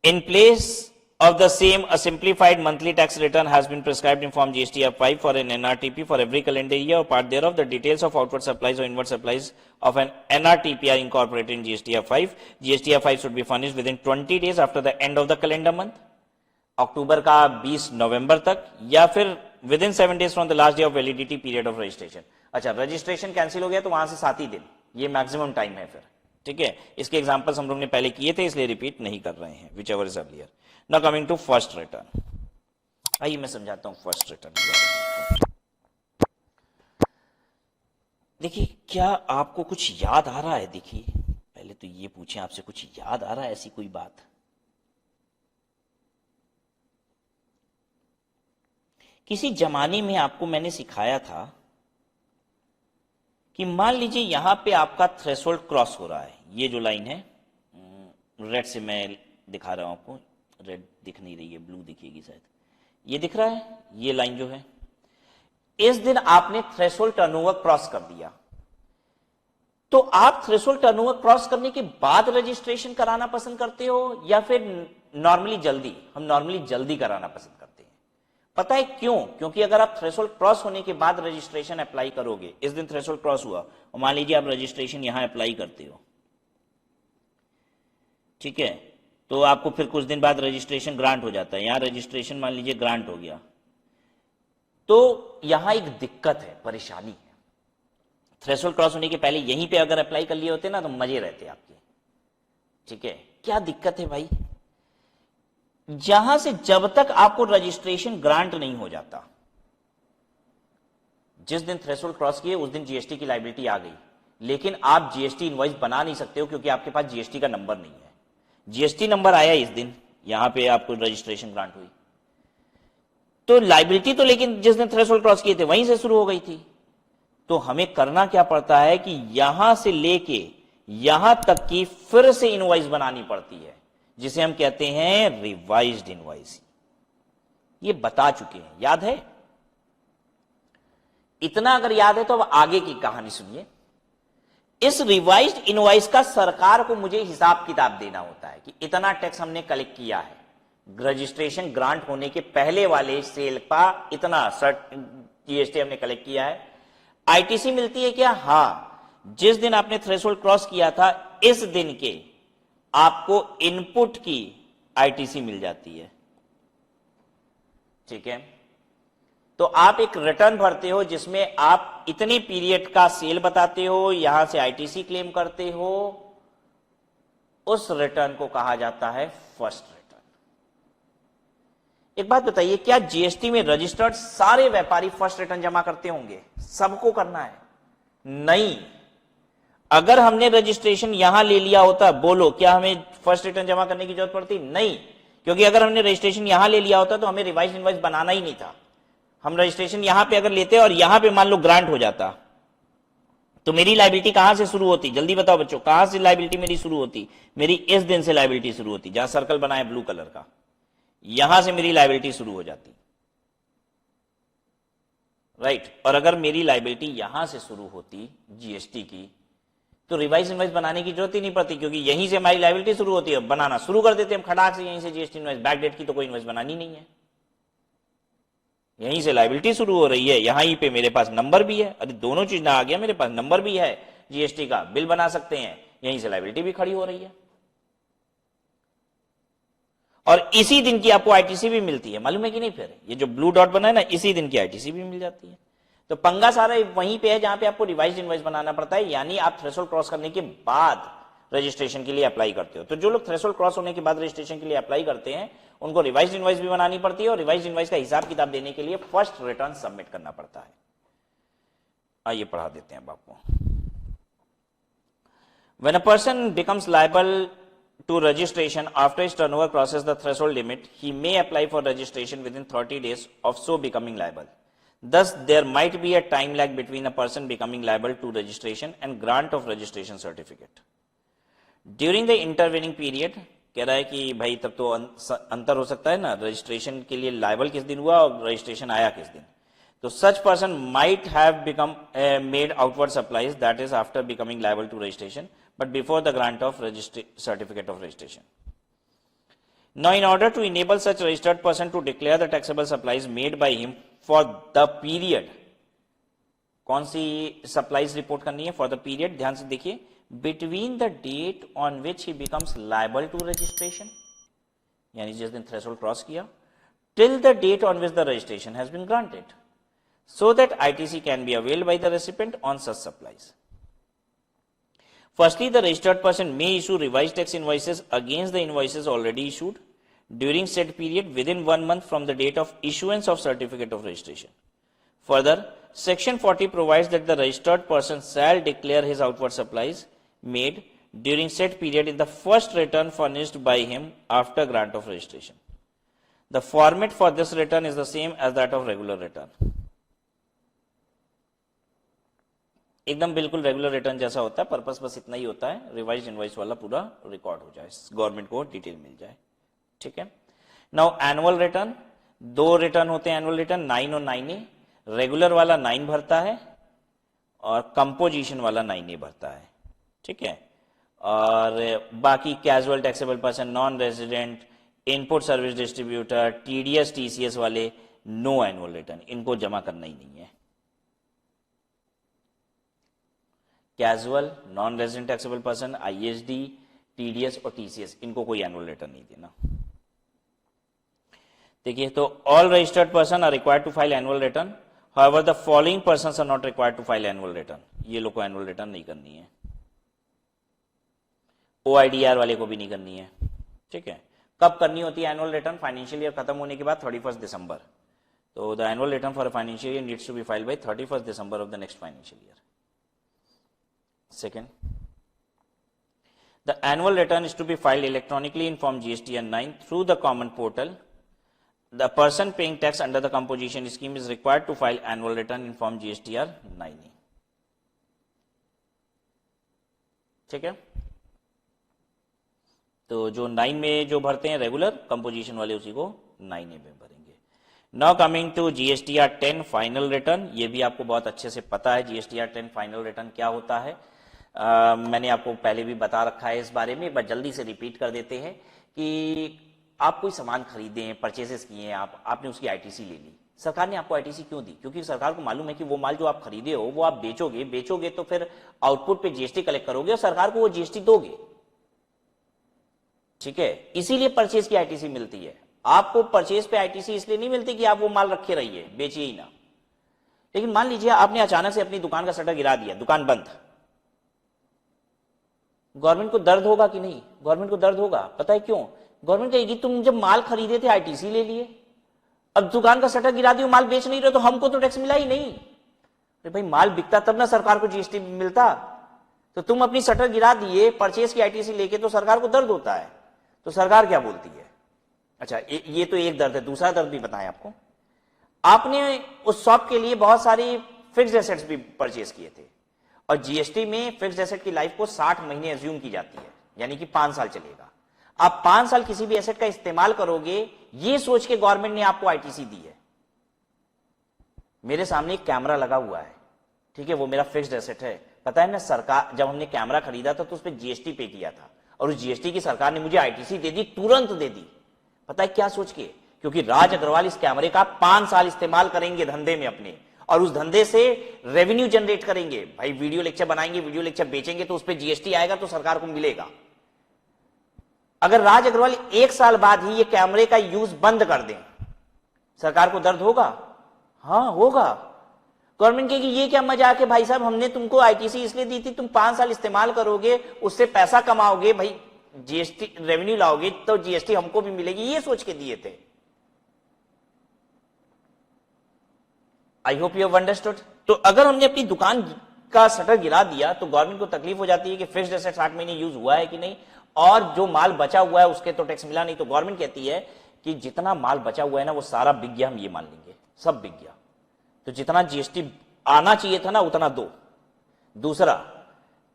In place of the same, a simplified monthly tax return has been prescribed in Form GSTR 5 for an NRTP for every calendar year or part thereof. The details of outward supplies or inward supplies of an NRTP are incorporated in GSTR 5. GSTR 5 should be furnished within 20 days after the end of the calendar month, अक्टूबर का 20 नवंबर तक, या फिर within 7 days from the last day of validity period of registration. अच्छा, registration cancel हो गया तो वहां से 7 ही दिन, ये मैक्सिमम टाइम है फिर, ठीक है। इसके एग्जांपल्स हम लोग ने पहले किए थे, इसलिए रिपीट नहीं कर रहे हैं, whichever is earlier. Now coming to first return, आइए मैं समझाता हूं फर्स्ट रिटर्न। देखिए, क्या आपको कुछ याद आ रहा है, देखिए पहले तो ये पूछें आपसे, कुछ याद आ रहा है ऐसी कोई बात? किसी जमाने में आपको मैंने सिखाया था कि मान लीजिए यहां पे आपका थ्रेशोल्ड क्रॉस हो रहा है, ये जो लाइन है, रेड से मैं दिखा रहा हूं आपको, रेड दिख नहीं रही है, ब्लू दिखेगी शायद, ये दिख रहा है, ये लाइन जो है, इस दिन आपने थ्रेशोल्ड टर्नओवर क्रॉस कर दिया, तो आप थ्रेशोल्ड टर्नओवर क्रॉस करने के बाद रजिस्ट्रेशन कराना पसंद करते हो या फिर नॉर्मली जल्दी? हम नॉर्मली जल्दी कराना पसंद करते हैं। पता है क्यों? क्योंकि अगर आप थ्रेशोल्ड क्रॉस होने के बाद रजिस्ट्रेशन अप्लाई करोगे, इस दिन थ्रेशोल्ड क्रॉस हुआ और मान लीजिए आप रजिस्ट्रेशन यहां अप्लाई करते हो, ठीक है, तो आपको फिर कुछ दिन बाद रजिस्ट्रेशन ग्रांट हो जाता है, यहां रजिस्ट्रेशन मान लीजिए ग्रांट हो गया, तो यहां एक दिक्कत है, परेशानी है। थ्रेशोल्ड क्रॉस होने के पहले यहीं पे अगर अप्लाई कर लिए होते ना तो मजे रहते आपके, ठीक है। क्या दिक्कत है भाई? जहां से जब तक आपको रजिस्ट्रेशन ग्रांट नहीं हो जाता, जिस दिन थ्रेशोल्ड क्रॉस किए उस दिन जीएसटी की लायबिलिटी आ गई, लेकिन आप जीएसटी इनवॉइस बना नहीं सकते हो क्योंकि आपके पास जीएसटी का नंबर नहीं है। जीएसटी नंबर आया इस दिन, यहां पे आपको रजिस्ट्रेशन ग्रांट हुई, तो लायबिलिटी तो लेकिन जिस दिन थ्रेशोल्ड क्रॉस किए थे वहीं से शुरू हो गई थी। तो हमें करना क्या पड़ता है कि यहां से लेके यहां तक की फिर से इनवॉइस बनानी पड़ती है, जिसे हम कहते हैं रिवाइज्ड इनवॉइस। ये बता चुके हैं, याद है? इतना अगर याद है तो अब आगे की कहानी सुनिए। इस रिवाइज्ड इनवॉइस का सरकार को मुझे हिसाब किताब देना होता है कि इतना टैक्स हमने कलेक्ट किया है, रजिस्ट्रेशन ग्रांट होने के पहले वाले सेल का इतना जीएसटी हमने कलेक्ट किया है। आईटीसी मिलती है क्या? हां, जिस दिन आपने थ्रेशोल्ड क्रॉस किया था इस दिन के आपको इनपुट की आईटीसी मिल जाती है। ठीक है, तो आप एक रिटर्न भरते हो जिसमें आप इतनी पीरियड का सेल बताते हो, यहां से आईटीसी क्लेम करते हो, उस रिटर्न को कहा जाता है फर्स्ट रिटर्न। एक बात बताइए, क्या जीएसटी में रजिस्टर्ड सारे व्यापारी फर्स्ट रिटर्न जमा करते होंगे? सबको करना है? नहीं। अगर हमने रजिस्ट्रेशन यहां ले लिया होता, बोलो क्या हमें फर्स्ट रिटर्न जमा करने की जरूरत पड़ती? नहीं, क्योंकि अगर हमने रजिस्ट्रेशन यहां ले लिया होता तो हमें रिवाइज इनवॉइस बनाना ही नहीं था। हम रजिस्ट्रेशन यहां पे अगर लेते और यहां पे मान लो ग्रांट हो जाता तो मेरी लायबिलिटी कहां से शुरू होती? जल्दी बताओ बच्चों, कहां से लायबिलिटी मेरी शुरू होती? मेरी इस दिन से लायबिलिटी शुरू होती, जहां सर्कल बना है ब्लू कलर का, यहां से मेरी लायबिलिटी शुरू हो जाती, राइट। और अगर मेरी लायबिलिटी यहां से शुरू होती जीएसटी की, तो रिवाइज इनवॉइस बनाने की जरूरत ही नहीं पड़ती, क्योंकि यहीं से हमारी लायबिलिटी शुरू होती है, बनाना शुरू कर देते हम खटाक से यहीं से जीएसटी इनवॉइस। बैक डेट की तो कोई इनवॉइस बनानी नहीं है, यहीं से लायबिलिटी शुरू हो रही है, यहां ही पे मेरे पास नंबर भी है, अरे दोनों चीज ना आ गया, मेरे पास नंबर भी है जीएसटी का, बिल बना सकते हैं, यहीं से लायबिलिटी भी खड़ी हो रही है, और इसी दिन की आपको आईटीसी भी मिलती है, मालूम है कि नहीं? फिर ये जो ब्लू डॉट बना है ना, इसी दिन की आईटीसी भी मिल जाती है। तो पंगा सारा वहीं पे है जहां पे आपको रिवाइज इनवॉइस बनाना पड़ता है, यानी आप थ्रेशोल्ड क्रॉस करने के बाद रजिस्ट्रेशन के लिए अप्लाई करते हो। तो जो लोग थ्रेशोल्ड क्रॉस होने के बाद रजिस्ट्रेशन के लिए अप्लाई करते हैं उनको रिवाइज इनवॉइस भी बनानी पड़ती है, और रिवाइज इनवॉइस का हिसाब किताब देने के लिए फर्स्ट रिटर्न सबमिट करना पड़ता है। आइए पढ़ा देते हैं आपको। When a person becomes liable to registration after his turnover crosses the threshold limit, he may apply for registration within 30 days of so becoming liable. Thus, there might be a time lag between a person becoming liable to registration and grant of registration certificate. During the intervening period, कह रहा है कि भाई तब तो अंतर हो सकता है ना, रजिस्ट्रेशन के लिए लायबल किस दिन हुआ और रजिस्ट्रेशन आया किस दिन। तो such person might have become made outward supplies, that is after becoming liable to registration, but before the grant of certificate of registration. Now, in order to enable such registered person to declare the taxable supplies made by him for the period, कौन सी supplies report करनी है? For the period, ध्यान से देखिए, between the date on which he becomes liable to registration, यानी जिस दिन threshold cross किया, till the date on which the registration has been granted, so that ITC can be availed by the recipient on such supplies. Firstly, the registered person may issue revised tax invoices against the invoices already issued during said period within 1 month from the date of issuance of certificate of registration. Further, Section 40 provides that the registered person shall declare his outward supplies made during said period in the first return furnished by him after grant of registration. The format for this return is the same as that of regular return. एकदम बिल्कुल regular return जैसा होता है, purpose बस इतना ही होता है, revise invoice वाला पूरा रिकॉर्ड हो जाए, गवर्नमेंट को डिटेल मिल जाए। ठीक है, नाउ एनुअल रिटर्न, दो रिटर्न होते हैं एनुअल रिटर्न, 9 और 9A। रेगुलर वाला 9 भरता है और कंपोजिशन वाला 9A भरता है। ठीक है, और बाकी casual taxable person, non resident, input service distributor, TDS TCS वाले नो एनुअल रिटर्न, इनको जमा करना ही नहीं है। Casual, non resident taxable person, ISD, TDS और टीसीएस, इनको कोई एनुअल रिटर्न नहीं देना। देखिए, तो all registered person are required to file annual return, however the following persons are not required to file annual return. ये लोग को एनुअल रिटर्न नहीं करनी है, ओआईडीआर वाले को भी नहीं करनी है। ठीक है, कब करनी होती है एनुअल रिटर्न? फाइनेंशियल ईयर खत्म होने के बाद 31 दिसंबर। तो the annual return for financial year needs to be filed by 31 December of the next financial year. Second, the annual return is to be filed electronically in Form GSTR 9 through the common portal. The person paying tax under the composition scheme is required to file annual return in Form GSTR 9A. ठीक है, तो जो 9 में जो भरते हैं regular, composition वाले उसी को 9A में भरेंगे। Now coming to GSTR 10 final return, ये भी आपको बहुत अच्छे से पता है GSTR 10 फाइनल रिटर्न क्या होता है। मैंने आपको पहले भी बता रखा है इस बारे में, एक बार जल्दी से रिपीट कर देते हैं कि आप कोई सामान खरीदे हैं, परचेजेस किए हैं, आपने उसकी आईटीसी ले ली। सरकार ने आपको आईटीसी क्यों दी? क्योंकि सरकार को मालूम है कि वो माल जो आप खरीदे हो वो आप बेचोगे तो फिर आउटपुट पे जीएसटी कलेक्ट करोगे और सरकार को वो जीएसटी दोगे, ठीक है। इसीलिए परचेज की आईटीसी मिलती है। आपको परचेज पे आईटीसी इसलिए नहीं मिलती कि आप वो माल रखे रहिए, बेचिए ही ना। लेकिन मान लीजिए आपने अचानक से अपनी दुकान का शटर गिरा दिया, दुकान बंद, गवर्नमेंट को दर्द होगा कि नहीं? गवर्नमेंट को दर्द होगा। पता है क्यों? गवर्नमेंट कहेगी तुम जब माल खरीदे थे आईटीसी ले लिए, अब दुकान का शटर गिरा दियो, माल बेच नहीं रहे तो हमको तो टैक्स मिला ही नहीं। अरे भाई माल बिकता तब ना सरकार को जीएसटी मिलता। तो तुम अपनी शटर गिरा दिए परचेज की आईटीसी लेके, तो सरकार को दर्द होता है। तो सरकार क्या बोलती है? अच्छा ये तो एक दर्द है, दूसरा दर्द भी बताएं आपको। आपने उस शॉप के लिए बहुत सारी फिक्स्ड एसेट्स भी परचेज किए थे और जीएसटी में फिक्स्ड एसेट की लाइफ को 60 महीने एज्यूम की जाती है, यानी कि 5 साल चलेगा। आप 5 साल किसी भी एसेट का इस्तेमाल करोगे ये सोच के गवर्नमेंट ने आपको आईटीसी दी है। मेरे सामने एक कैमरा लगा हुआ है, ठीक है, वो मेरा फिक्स्ड एसेट है। पता है ना, सरकार जब हमने कैमरा खरीदा था तो उस पर जीएसटी पे किया था और उस जीएसटी की सरकार ने मुझे आईटीसी दे दी, तुरंत दे दी। पता है क्या सोच के? क्योंकि राज अग्रवाल इस कैमरे का 5 साल इस्तेमाल करेंगे धंधे में अपने, और उस धंधे से रेवेन्यू जनरेट करेंगे। भाई वीडियो लेक्चर बनाएंगे, वीडियो लेक्चर बेचेंगे तो उस पर जीएसटी आएगा तो सरकार को मिलेगा। अगर राज अग्रवाल 1 साल बाद ही ये कैमरे का यूज बंद कर दें, सरकार को दर्द होगा? हाँ होगा। गवर्नमेंट कहेगी ये क्या मजाक है भाई साहब, हमने तुमको आईटीसी इसलिए दी थी, तुम 5 साल इस्तेमाल करोगे, उससे पैसा कमाओगे, भाई जीएसटी रेवेन्यू लाओगे तो जीएसटी हमको भी मिलेगी, ये सोच के दिए थे। आई होप यू हैव अंडरस्टूड। तो अगर हमने अपनी दुकान का शटर गिरा दिया तो गवर्नमेंट को तकलीफ हो जाती है कि फिक्स्ड एसेट 60 महीने यूज हुआ है कि नहीं, और जो माल बचा हुआ है उसके तो टैक्स मिला नहीं। तो गवर्नमेंट कहती है कि जितना माल बचा हुआ है ना वो सारा बिक गया, हम ये मान लेंगे सब बिक गया, तो जितना जीएसटी आना चाहिए था ना उतना दो। दूसरा,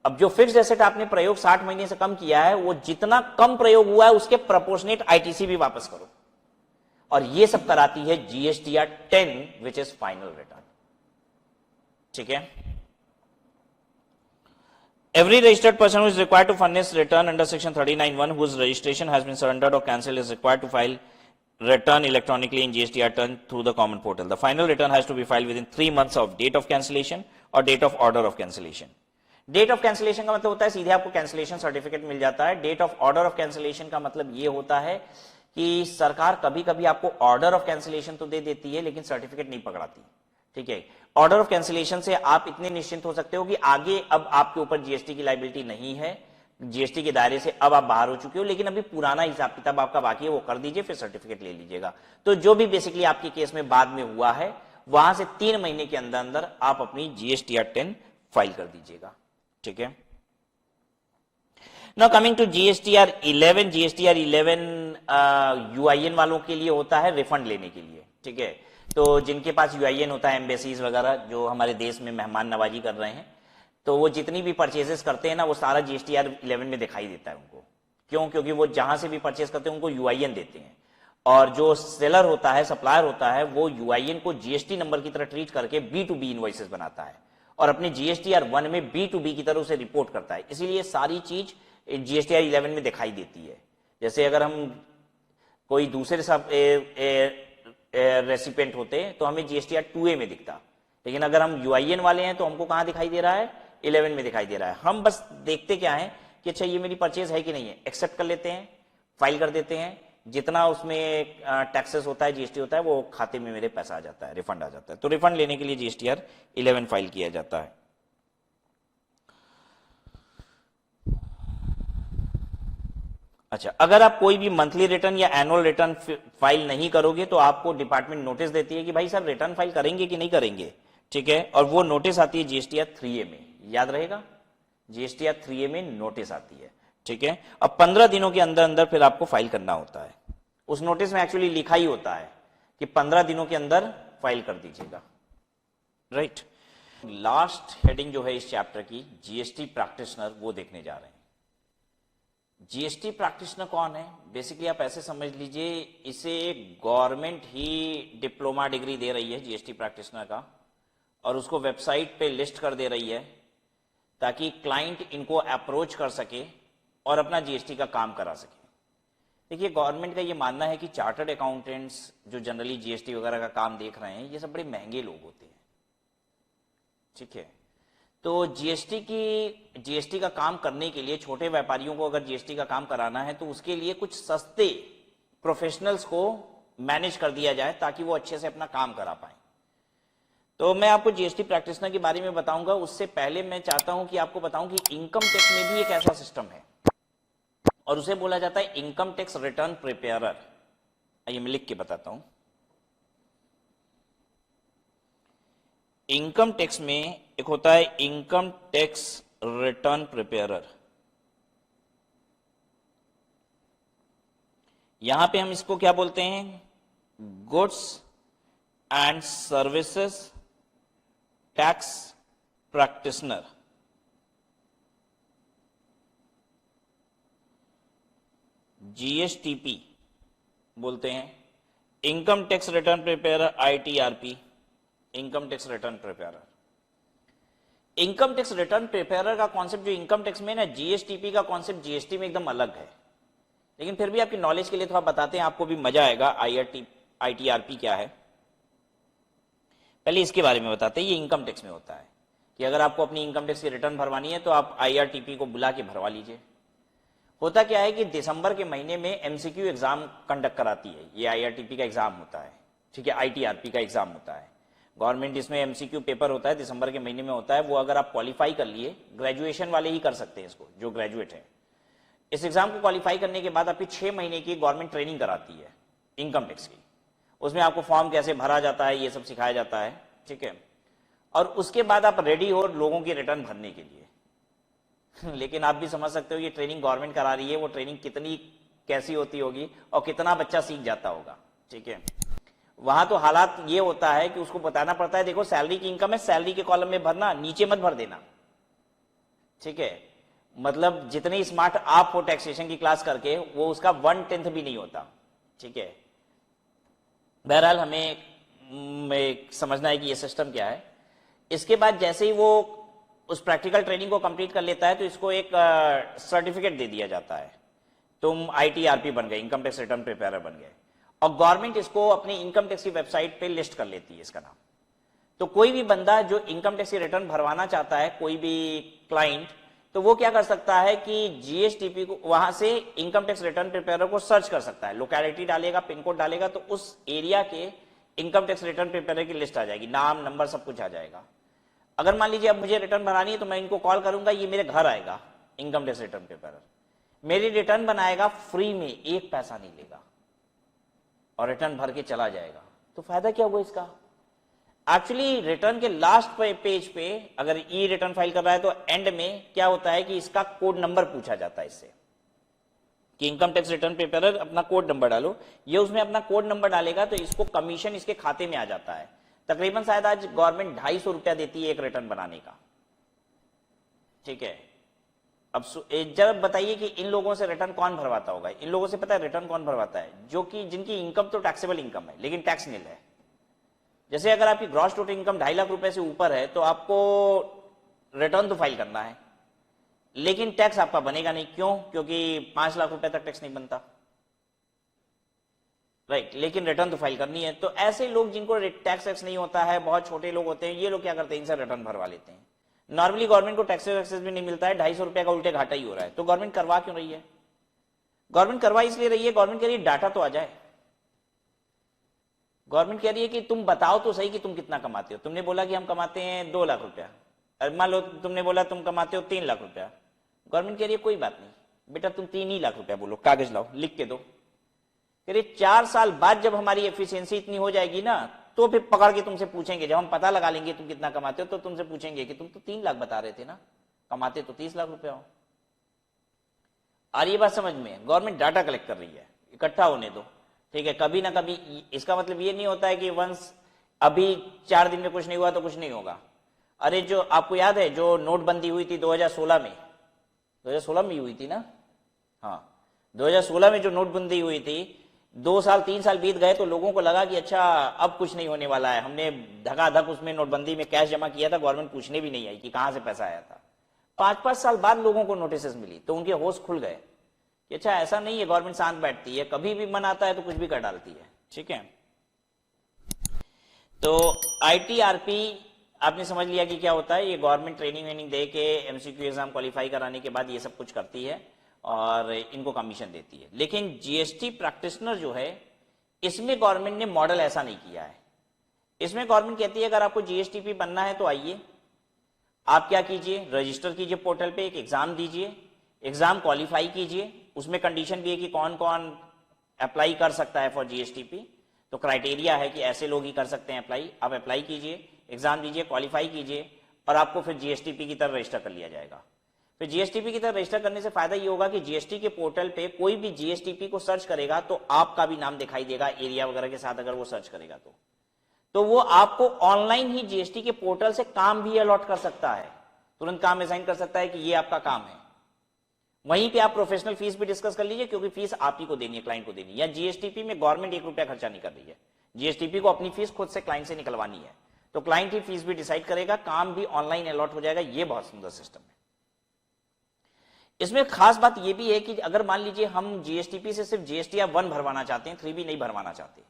अब जो फिक्स्ड एसेट आपने प्रयोग 60 महीने से कम किया है वो जितना कम प्रयोग हुआ है उसके प्रोपोर्शनेट आईटीसी भी वापस करो। और ये सब कराती है GSTR 10 which is final return, ठीक है। Every registered person who is required to furnish return under section 39(1) whose registration has been surrendered or cancelled is required to file return electronically in GSTR return through the common portal. The final return has to be filed within 3 months of date of cancellation or date of order of cancellation. Date of cancellation का मतलब होता है सीधे आपको cancellation certificate मिल जाता है। Date of order of cancellation का मतलब ये होता है कि सरकार कभी कभी आपको ऑर्डर ऑफ कैंसिलेशन तो दे देती है लेकिन सर्टिफिकेट नहीं पकड़ाती, ठीक है। ऑर्डर ऑफ कैंसिलेशन से आप इतने निश्चिंत हो सकते हो कि आगे अब आपके ऊपर जीएसटी की लायबिलिटी नहीं है, जीएसटी के दायरे से अब आप बाहर हो चुके हो, लेकिन अभी पुराना हिसाब किताब आपका बाकी है वो कर दीजिए, फिर सर्टिफिकेट ले लीजिएगा। तो जो भी बेसिकली आपके केस में बाद में हुआ है वहां से 3 महीने के अंदर अंदर आप अपनी जीएसटीआर 10 फाइल कर दीजिएगा, ठीक है। Now coming to GSTR 11, GSTR 11 UIN वालों के लिए होता है रिफंड लेने के लिए, ठीक है। तो जिनके पास यूआईएन होता है, एम्बेसीज वगैरह जो हमारे देश में मेहमान नवाजी कर रहे हैं, तो वो जितनी भी परचेजेस करते हैं ना वो सारा जीएसटीआर 11 में दिखाई देता है उनको। क्यों? क्योंकि वो जहां से भी परचेज करते हैं उनको यूआईएन देते हैं, और जो सेलर होता है, सप्लायर होता है, वो यूआईएन को जीएसटी नंबर की तरह ट्रीट करके B2B इनवॉइसेस बनाता है और अपने जीएसटीआर 1 में B2B की तरह उसे रिपोर्ट करता है। इसीलिए सारी चीज जीएसटीआर 11 में दिखाई देती है। जैसे अगर हम कोई दूसरे सब रेसिपेंट होते तो हमें जीएसटीआर 2A में दिखता, लेकिन अगर हम यूआईएन वाले हैं तो हमको कहां दिखाई दे रहा है? 11 में दिखाई दे रहा है। हम बस देखते क्या है कि अच्छा ये मेरी परचेज है कि नहीं है, एक्सेप्ट कर लेते हैं, फाइल कर देते हैं, जितना उसमें टैक्सेस होता है, जीएसटी होता है, वो खाते में मेरे पैसा आ जाता है, रिफंड आ जाता है। तो रिफंड लेने के लिए जीएसटीआर 11 फाइल किया जाता है। अच्छा, अगर आप कोई भी मंथली रिटर्न या एनुअल रिटर्न फाइल नहीं करोगे तो आपको डिपार्टमेंट नोटिस देती है कि भाई साहब रिटर्न फाइल करेंगे कि नहीं करेंगे, ठीक है। और वो नोटिस आती है जीएसटीआर 3A में, याद रहेगा, जीएसटीआर 3A में नोटिस आती है, ठीक है। अब 15 दिनों के अंदर अंदर फिर आपको फाइल करना होता है। उस नोटिस में एक्चुअली लिखा ही होता है कि 15 दिनों के अंदर फाइल कर दीजिएगा, राइट। लास्ट हेडिंग जो है इस चैप्टर की जीएसटी प्रैक्टिशनर, वो देखने जा रहे हैं। जीएसटी प्रैक्टिशनर कौन है? बेसिकली आप ऐसे समझ लीजिए, इसे गवर्नमेंट ही डिप्लोमा डिग्री दे रही है जीएसटी प्रैक्टिशनर का, और उसको वेबसाइट पे लिस्ट कर दे रही है ताकि क्लाइंट इनको अप्रोच कर सके और अपना जीएसटी का काम करा सके। देखिए, गवर्नमेंट का ये मानना है कि चार्टर्ड अकाउंटेंट्स जो जनरली जीएसटी वगैरह का काम देख रहे हैं, ये सब बड़े महंगे लोग होते हैं, ठीक है। तो जीएसटी का काम करने के लिए छोटे व्यापारियों को अगर जीएसटी का काम कराना है तो उसके लिए कुछ सस्ते प्रोफेशनल्स को मैनेज कर दिया जाए ताकि वो अच्छे से अपना काम करा पाए। तो मैं आपको जीएसटी प्रैक्टिशनर के बारे में बताऊंगा, उससे पहले मैं चाहता हूं कि आपको बताऊं कि इनकम टैक्स में भी एक ऐसा सिस्टम है और उसे बोला जाता है इनकम टैक्स रिटर्न प्रिपेयरर। आइए मैं लिख के बताता हूं। इनकम टैक्स में एक होता है इनकम टैक्स रिटर्न प्रिपेयरर। यहां पे हम इसको क्या बोलते हैं? Goods and services tax practitioner. GSTP बोलते हैं, income tax return preparer, ITRP, income tax return preparer. Income tax return preparer का कॉन्सेप्ट जो इनकम टैक्स में ना, जीएसटीपी का कॉन्सेप्ट जीएसटी में एकदम अलग है, लेकिन फिर भी आपकी नॉलेज के लिए थोड़ा बताते हैं, आपको भी मजा आएगा। आईटीआरपी क्या है, पहले इसके बारे में बताते हैं। ये इनकम टैक्स में होता है कि अगर आपको अपनी इनकम टैक्स की रिटर्न भरवानी है तो आप आईआरटीपी को बुला के भरवा लीजिए। होता क्या है कि दिसंबर के महीने में एमसीक्यू एग्जाम कंडक्ट कराती है, ये आईआरटीपी का एग्जाम होता है, ठीक है, आईटीआरपी का एग्जाम होता है। गवर्नमेंट इसमें एमसीक्यू पेपर होता है, दिसंबर के महीने में होता है। वो अगर आप क्वालिफाई कर लिए, ग्रेजुएशन वाले ही कर सकते हैं इसको, जो ग्रेजुएट है। इस एग्जाम को क्वालिफाई करने के बाद आपकी 6 महीने की गवर्नमेंट ट्रेनिंग कराती है इनकम टैक्स की। उसमें आपको फॉर्म कैसे भरा जाता है ये सब सिखाया जाता है, ठीक है। और उसके बाद आप रेडी हो लोगों की रिटर्न भरने के लिए। लेकिन आप भी समझ सकते हो ये ट्रेनिंग गवर्नमेंट करा रही है, वो ट्रेनिंग कितनी कैसी होती होगी और कितना बच्चा सीख जाता होगा, ठीक है। वहां तो हालात ये होता है कि उसको बताना पड़ता है, देखो सैलरी की इनकम है, सैलरी के कॉलम में भरना, नीचे मत भर देना, ठीक है। मतलब जितने स्मार्ट आप हो टैक्सेशन की क्लास करके, वो उसका 1/10 भी नहीं होता, ठीक है। बहरहाल हमें समझना है कि ये सिस्टम क्या है। इसके बाद जैसे ही वो उस प्रैक्टिकल ट्रेनिंग को कंप्लीट कर लेता है तो इसको एक सर्टिफिकेट दे दिया जाता है, तुम आईटीआरपी बन गए, इनकम टैक्स रिटर्न प्रिपेयरर बन गए। और गवर्नमेंट इसको अपनी इनकम टैक्स की वेबसाइट पे लिस्ट कर लेती है इसका नाम। तो कोई भी बंदा जो इनकम टैक्स की रिटर्न भरवाना चाहता है, कोई भी क्लाइंट, तो वो क्या कर सकता है कि जीएसटीपी को वहां से इनकम टैक्स रिटर्न प्रिपेयरर को सर्च कर सकता है। लोकेलिटी डालेगा, पिन कोड डालेगा, तो उस एरिया के इनकम टैक्स रिटर्न प्रिपेयरर की लिस्ट आ जाएगी, नाम, नंबर, सब कुछ आ जाएगा। अगर मान लीजिए अब मुझे रिटर्न बनानी है तो मैं इनको कॉल करूंगा, ये मेरे घर आएगा इनकम टैक्स रिटर्न प्रिपेयरर, मेरी रिटर्न बनाएगा फ्री में, 1 पैसा नहीं लेगा और रिटर्न भर के चला जाएगा। तो फायदा क्या हुआ इसका? एक्चुअली रिटर्न के लास्ट पेज पे अगर ई रिटर्न फाइल कर रहा है तो एंड में क्या होता है कि इसका कोड नंबर पूछा जाता है इससे कि इनकम टैक्स रिटर्न प्रिपेयरर अपना कोड नंबर डालो। ये उसमें अपना कोड नंबर डालेगा तो इसको कमीशन इसके खाते में आ जाता है। तकरीबन शायद आज गवर्नमेंट 250 रुपया देती है एक रिटर्न बनाने का, ठीक है। अब जब बताइए कि इन लोगों से रिटर्न कौन भरवाता होगा? इन लोगों से पता है रिटर्न कौन भरवाता है? जो कि जिनकी इनकम तो टैक्सेबल इनकम है लेकिन टैक्स नील है। जैसे अगर आपकी ग्रॉस टोटल इनकम 2.5 लाख रुपए से ऊपर है तो आपको रिटर्न तो फाइल करना है, लेकिन टैक्स आपका बनेगा नहीं। क्यों? क्योंकि 5 लाख रुपए तक टैक्स नहीं बनता, राइट। लेकिन रिटर्न तो फाइल करनी है। तो ऐसे लोग जिनको टैक्स नहीं होता है, बहुत छोटे लोग होते हैं, ये लोग क्या करते हैं, इनसे रिटर्न भरवा लेते हैं। नॉर्मली गवर्नमेंट को टैक्स एक्सेस भी नहीं मिलता है, 250 रुपए का उल्टे घाटा ही हो रहा है। तो गवर्नमेंट करवा क्यों रही है? गवर्नमेंट करवा इसलिए रही है, गवर्नमेंट कह रही है डाटा तो आ जाए। गवर्नमेंट कह रही है कि तुम बताओ तो सही कि तुम कितना कमाते हो। तुमने बोला कि हम कमाते हैं 2 लाख रुपया, मान लो तुमने बोला तुम कमाते हो 3 लाख रुपया। गवर्नमेंट कह रही है कोई बात नहीं बेटा, तुम 3 ही लाख रुपया बोलो, कागज लाओ, लिख के दो। कह रही 4 साल बाद जब हमारी एफिशिएंसी इतनी हो जाएगी ना, तो फिर पकड़ के तुमसे पूछेंगे, जब हम पता लगा लेंगे तुम कितना कमाते हो, तो तुमसे पूछेंगे कि तुम तो 3 लाख बता रहे थे ना, कमाते तो 30 लाख रुपया हो। और ये बात समझ में, गवर्नमेंट डाटा कलेक्ट कर रही है, इकट्ठा होने दो, ठीक है। कभी ना कभी इसका मतलब ये नहीं होता है कि वंस अभी 4 दिन में कुछ नहीं हुआ तो कुछ नहीं होगा। अरे जो आपको याद है जो नोटबंदी हुई थी 2016 में, 2016 में हुई थी ना, हाँ 2016 में जो नोटबंदी हुई थी, 2 साल 3 साल बीत गए तो लोगों को लगा कि अच्छा अब कुछ नहीं होने वाला है। हमने धकाधक उसमें नोटबंदी में कैश जमा किया था, गवर्नमेंट पूछने भी नहीं आई कि कहां से पैसा आया था। 5-5 साल बाद लोगों को नोटिस मिली, तो उनके होश खुल गए कि अच्छा ऐसा नहीं है, गवर्नमेंट शांत बैठती है, कभी भी मन आता है तो कुछ भी कर डालती है। ठीक है, तो ITRP आपने समझ लिया कि क्या होता है। ये गवर्नमेंट ट्रेनिंग वेनिंग दे के MCQ एग्जाम क्वालिफाई कराने के बाद ये सब कुछ करती है और इनको कमीशन देती है। लेकिन GST प्रैक्टिशनर जो है, इसमें गवर्नमेंट ने मॉडल ऐसा नहीं किया है। इसमें गवर्नमेंट कहती है अगर आपको GSTP बनना है तो आइए, आप क्या कीजिए, रजिस्टर कीजिए पोर्टल पे, एक एग्जाम दीजिए, एग्जाम क्वालिफाई कीजिए। उसमें कंडीशन भी है कि कौन कौन अप्लाई कर सकता है फॉर GSTP, तो क्राइटेरिया है कि ऐसे लोग ही कर सकते हैं अप्लाई। आप अप्लाई कीजिए, एग्जाम दीजिए, क्वालिफाई कीजिए और आपको फिर GSTP की तरह रजिस्टर कर लिया जाएगा। फिर GSTP की तरह रजिस्टर करने से फायदा ये होगा कि GST के पोर्टल पे कोई भी GSTP को सर्च करेगा तो आपका भी नाम दिखाई देगा एरिया वगैरह के साथ, अगर वो सर्च करेगा तो वो आपको ऑनलाइन ही GST के पोर्टल से काम भी अलॉट कर सकता है, तुरंत काम असाइन कर सकता है कि ये आपका काम है। वहीं पे आप प्रोफेशनल फीस भी डिस्कस कर लीजिए, क्योंकि फीस आप ही को देनी है, क्लाइंट को देनी है। या GSTP में गवर्नमेंट 1 रुपया खर्चा नहीं कर रही है, GSTP को अपनी फीस खुद से क्लाइंट से निकलवानी है, तो क्लाइंट ही फीस भी डिसाइड करेगा, काम भी ऑनलाइन अलॉट हो जाएगा। ये बहुत सुंदर सिस्टम है। इसमें खास बात यह भी है कि अगर मान लीजिए हम GSTP से सिर्फ GSTR 1 भरवाना चाहते हैं, 3B नहीं भरवाना चाहते,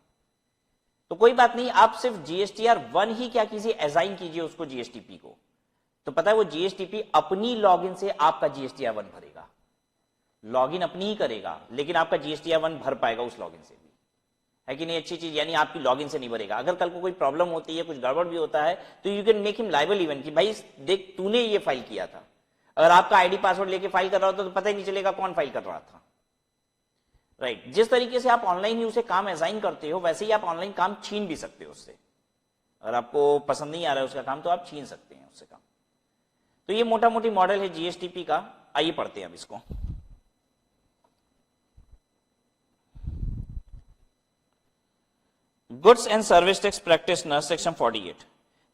तो कोई बात नहीं, आप सिर्फ GSTR 1 ही क्या कीजिए, असाइन कीजिए उसको GSTP को, तो पता है वो GSTP अपनी लॉगिन से आपका GSTR 1 भरेगा, लॉगिन अपनी ही करेगा, लेकिन आपका GSTR 1 भर पाएगा उस लॉगिन से भी, है कि नहीं। अच्छी चीज, यानी आपकी लॉगिन से नहीं भरेगा। अगर कल को कोई प्रॉब्लम होती है, कुछ गड़बड़ भी होता है, तो you can make him liable even कि भाई देख तूने ये फाइल किया था। अगर आपका ID पासवर्ड लेके फाइल कर रहा होता तो पता ही नहीं चलेगा कौन फाइल कर रहा था, राइट। जिस तरीके से आप ऑनलाइन ही उसे काम असाइन करते हो, वैसे ही आप ऑनलाइन काम छीन भी सकते हो उससे। अगर आपको पसंद नहीं आ रहा है उसका काम, तो आप छीन सकते हैं उससे काम। तो ये मोटा मोटी मॉडल है GSTP का। आइए पढ़ते हैं अब इसको। Goods and Service Tax Practitioner, Section 48.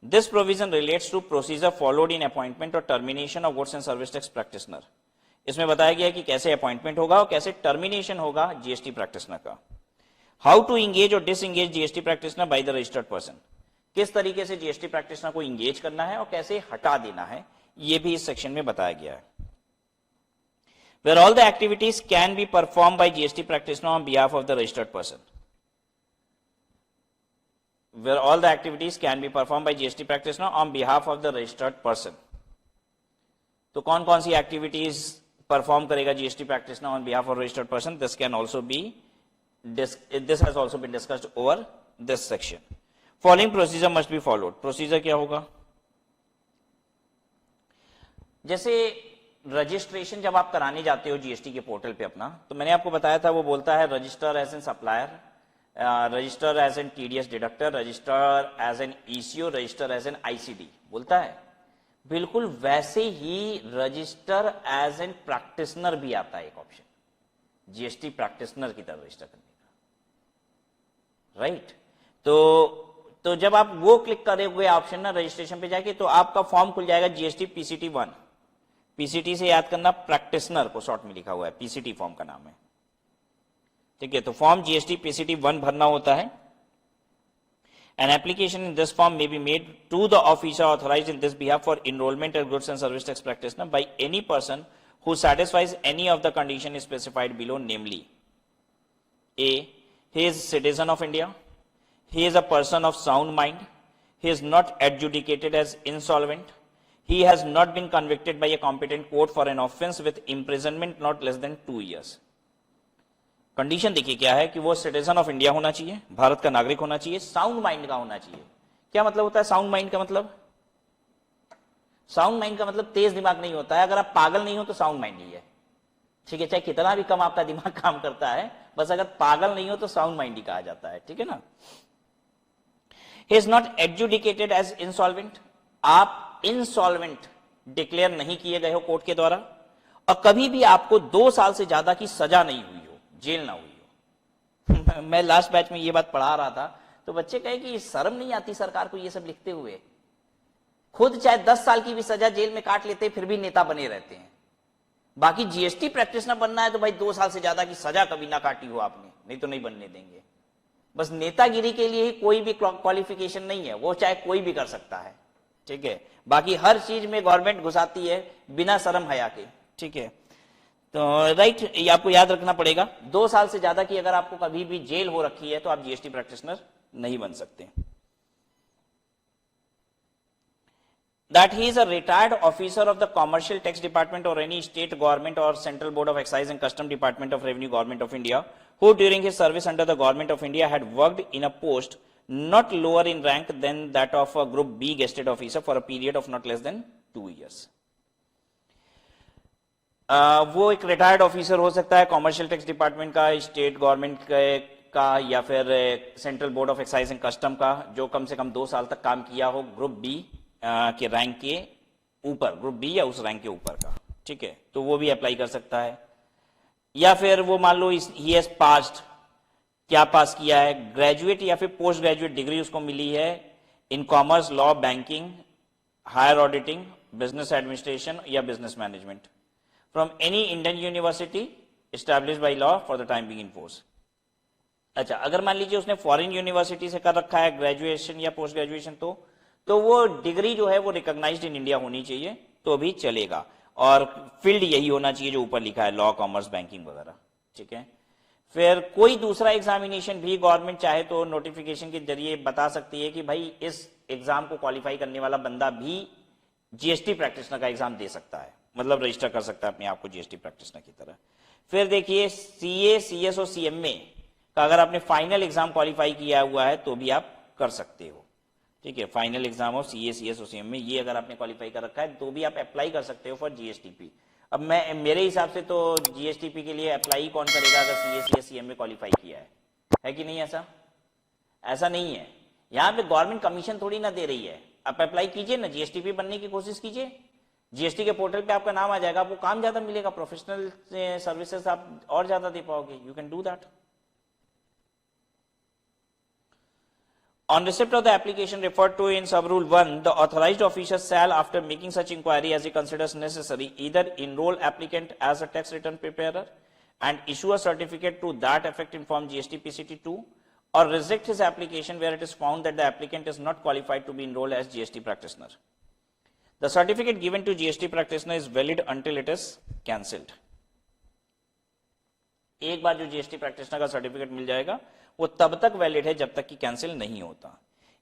This provision relates to procedure followed in appointment or termination of Goods and Service Tax Practitioner. इसमें बताया गया कि कैसे अपॉइंटमेंट होगा और कैसे टर्मिनेशन होगा GST प्रैक्टिशनर का। हाउ टू इंगेज और disengage GST practitioner by the registered person, किस तरीके से GST प्रैक्टिशनर को इंगेज करना है और कैसे हटा देना है, ये भी इस सेक्शन में बताया गया है। Where all the activities can be performed by GST practitioner on behalf of the registered person. Where all the activities can be performed by GST practitioner on behalf of the registered person. तो कौन कौन सी activities perform करेगा GST practitioner on behalf of registered person? This can also be, this has also been discussed over this section. Following procedure must be followed. Procedure क्या होगा? जैसे registration जब आप कराने जाते हो GST के पोर्टल पे अपना, तो मैंने आपको बताया था, वो बोलता है register as an supplier, register as an TDS deductor, register as an ECO, register as an ICD बोलता है। बिल्कुल वैसे ही रजिस्टर एज एन प्रैक्टिशनर भी आता है एक ऑप्शन, GST प्रैक्टिशनर की तरह रजिस्टर करने का, राइट। तो जब आप वो क्लिक करोगे ऑप्शन ना रजिस्ट्रेशन पे जाके, तो आपका फॉर्म खुल जाएगा GST PCT 1। PCT से याद करना, प्रैक्टिशनर को शॉर्ट में लिखा हुआ है, PCT फॉर्म का नाम है, ठीक है। तो फॉर्म GST PCT 1 भरना होता है। An application in this form may be made to the officer authorized in this behalf for enrollment as Goods and Service Tax Practitioner by any person who satisfies any of the conditions specified below, namely: A. He is a citizen of India. He is a person of sound mind. He is not adjudicated as insolvent. He has not been convicted by a competent court for an offence with imprisonment not less than 2 years. Condition देखिए क्या है कि वो citizen of India होना चाहिए, भारत का नागरिक होना चाहिए, साउंड माइंड का होना चाहिए। क्या मतलब होता है साउंड माइंड का मतलब? साउंड माइंड का मतलब तेज दिमाग नहीं होता है। अगर आप पागल नहीं हो तो साउंड माइंड ही है, ठीक है। चाहे कितना भी कम आपका दिमाग काम करता है, बस अगर पागल नहीं हो तो साउंड माइंड ही कहा जाता है, ठीक है ना। He is not adjudicated as insolvent. आप इंसॉल्वेंट डिक्लेयर नहीं किए गए हो कोर्ट के द्वारा, और कभी भी आपको 2 साल से ज्यादा की सजा नहीं हुई हो, जेल ना हुई हो। मैं लास्ट बैच में ये बात पढ़ा रहा था, तो बच्चे कहे कि शर्म नहीं आती सरकार को ये सब लिखते हुए। खुद चाहे 10 साल की भी सजा जेल में काट लेते फिर भी नेता बने रहते हैं। बाकी GST प्रैक्टिशनर बनना है तो भाई 2 साल से ज्यादा की सजा कभी ना काटी हो आपने, नहीं तो नहीं बनने देंगे। बस नेतागिरी के लिए ही कोई भी क्वालिफिकेशन नहीं है, वो चाहे कोई भी कर सकता है, ठीक है, बाकी हर चीज में गवर्नमेंट घुसाती है बिना शर्म हया के, ठीक है। तो राइट, ये आपको याद रखना पड़ेगा। 2 साल से ज्यादा की अगर आपको कभी भी जेल हो रखी है तो आप जीएसटी प्रैक्टिशनर नहीं बन सकते। That he is a retired officer of the commercial tax department or any state government or central board of excise and custom department of revenue government of India, who during his service under the government of India had worked in a post not lower in rank than that of a group B gazetted officer for a period of not less than 2 years. वो एक retired officer हो सकता है commercial tax department का, state government का, या फिर central board of excise and custom का, जो कम से कम 2 साल तक काम किया हो ग्रुप बी के रैंक के ऊपर, ग्रुप बी या उस रैंक के ऊपर का, ठीक है, तो वो भी अप्लाई कर सकता है। या फिर वो मान लो ही हैज पास्ड, क्या पास किया है, ग्रेजुएट या फिर पोस्ट ग्रेजुएट डिग्री उसको मिली है in commerce, law, banking, higher auditing, business administration या business management from any Indian university established by law for the time being in force. अच्छा, अगर मान लीजिए उसने फॉरेन यूनिवर्सिटी से कर रखा है ग्रेजुएशन या पोस्ट ग्रेजुएशन, तो वो डिग्री जो है वो रिकॉग्नाइज्ड इन इंडिया होनी चाहिए तो भी चलेगा, और फील्ड यही होना चाहिए जो ऊपर लिखा है, लॉ, कॉमर्स, बैंकिंग वगैरह, ठीक है। फिर कोई दूसरा एग्जामिनेशन भी गवर्नमेंट चाहे तो नोटिफिकेशन के जरिए बता सकती है कि भाई इस एग्जाम को क्वालिफाई करने वाला बंदा भी जीएसटी प्रैक्टिशनर का एग्जाम दे सकता है, मतलब रजिस्टर कर सकता है अपने आप को जीएसटी प्रैक्टिशनर की तरह। फिर देखिए सीए, सीएस और सीएमए का अगर आपने फाइनल एग्जाम क्वालिफाई किया हुआ है तो भी आप कर सकते हो, ठीक है। फाइनल एग्जाम हो सीए, सीएस और सीएमए, ये अगर आपने क्वालिफाई कर रखा है तो भी आप अप्लाई कर सकते हो फॉर जीएसटीपी। अब मेरे हिसाब से तो जीएसटीपी के लिए अप्लाई कौन करेगा अगर सीए, सीएस, सीएमए क्वालिफाई किया है कि नहीं? ऐसा नहीं है। यहाँ पे गवर्नमेंट कमीशन थोड़ी ना दे रही है, आप अप्लाई कीजिए ना, जीएसटीपी बनने की कोशिश कीजिए, जीएसटी के पोर्टल पे आपका नाम आ जाएगा, आपको काम ज्यादा मिलेगा, प्रोफेशनल सर्विसेज आप और ज्यादा दे पाओगे। You can do that. On receipt of the application referred to in sub-rule 1, the authorized officer shall, after making such inquiry as he considers necessary, either enroll applicant as a tax return preparer and issue a certificate to that effect in form GST PCT2, or reject his application where it is found that the applicant is not qualified to be enrolled as GST practitioner. The certificate given to GST practitioner is valid until it is cancelled. एक बार जो GST practitioner का certificate मिल जाएगा वो तब तक valid है जब तक कि कैंसिल नहीं होता।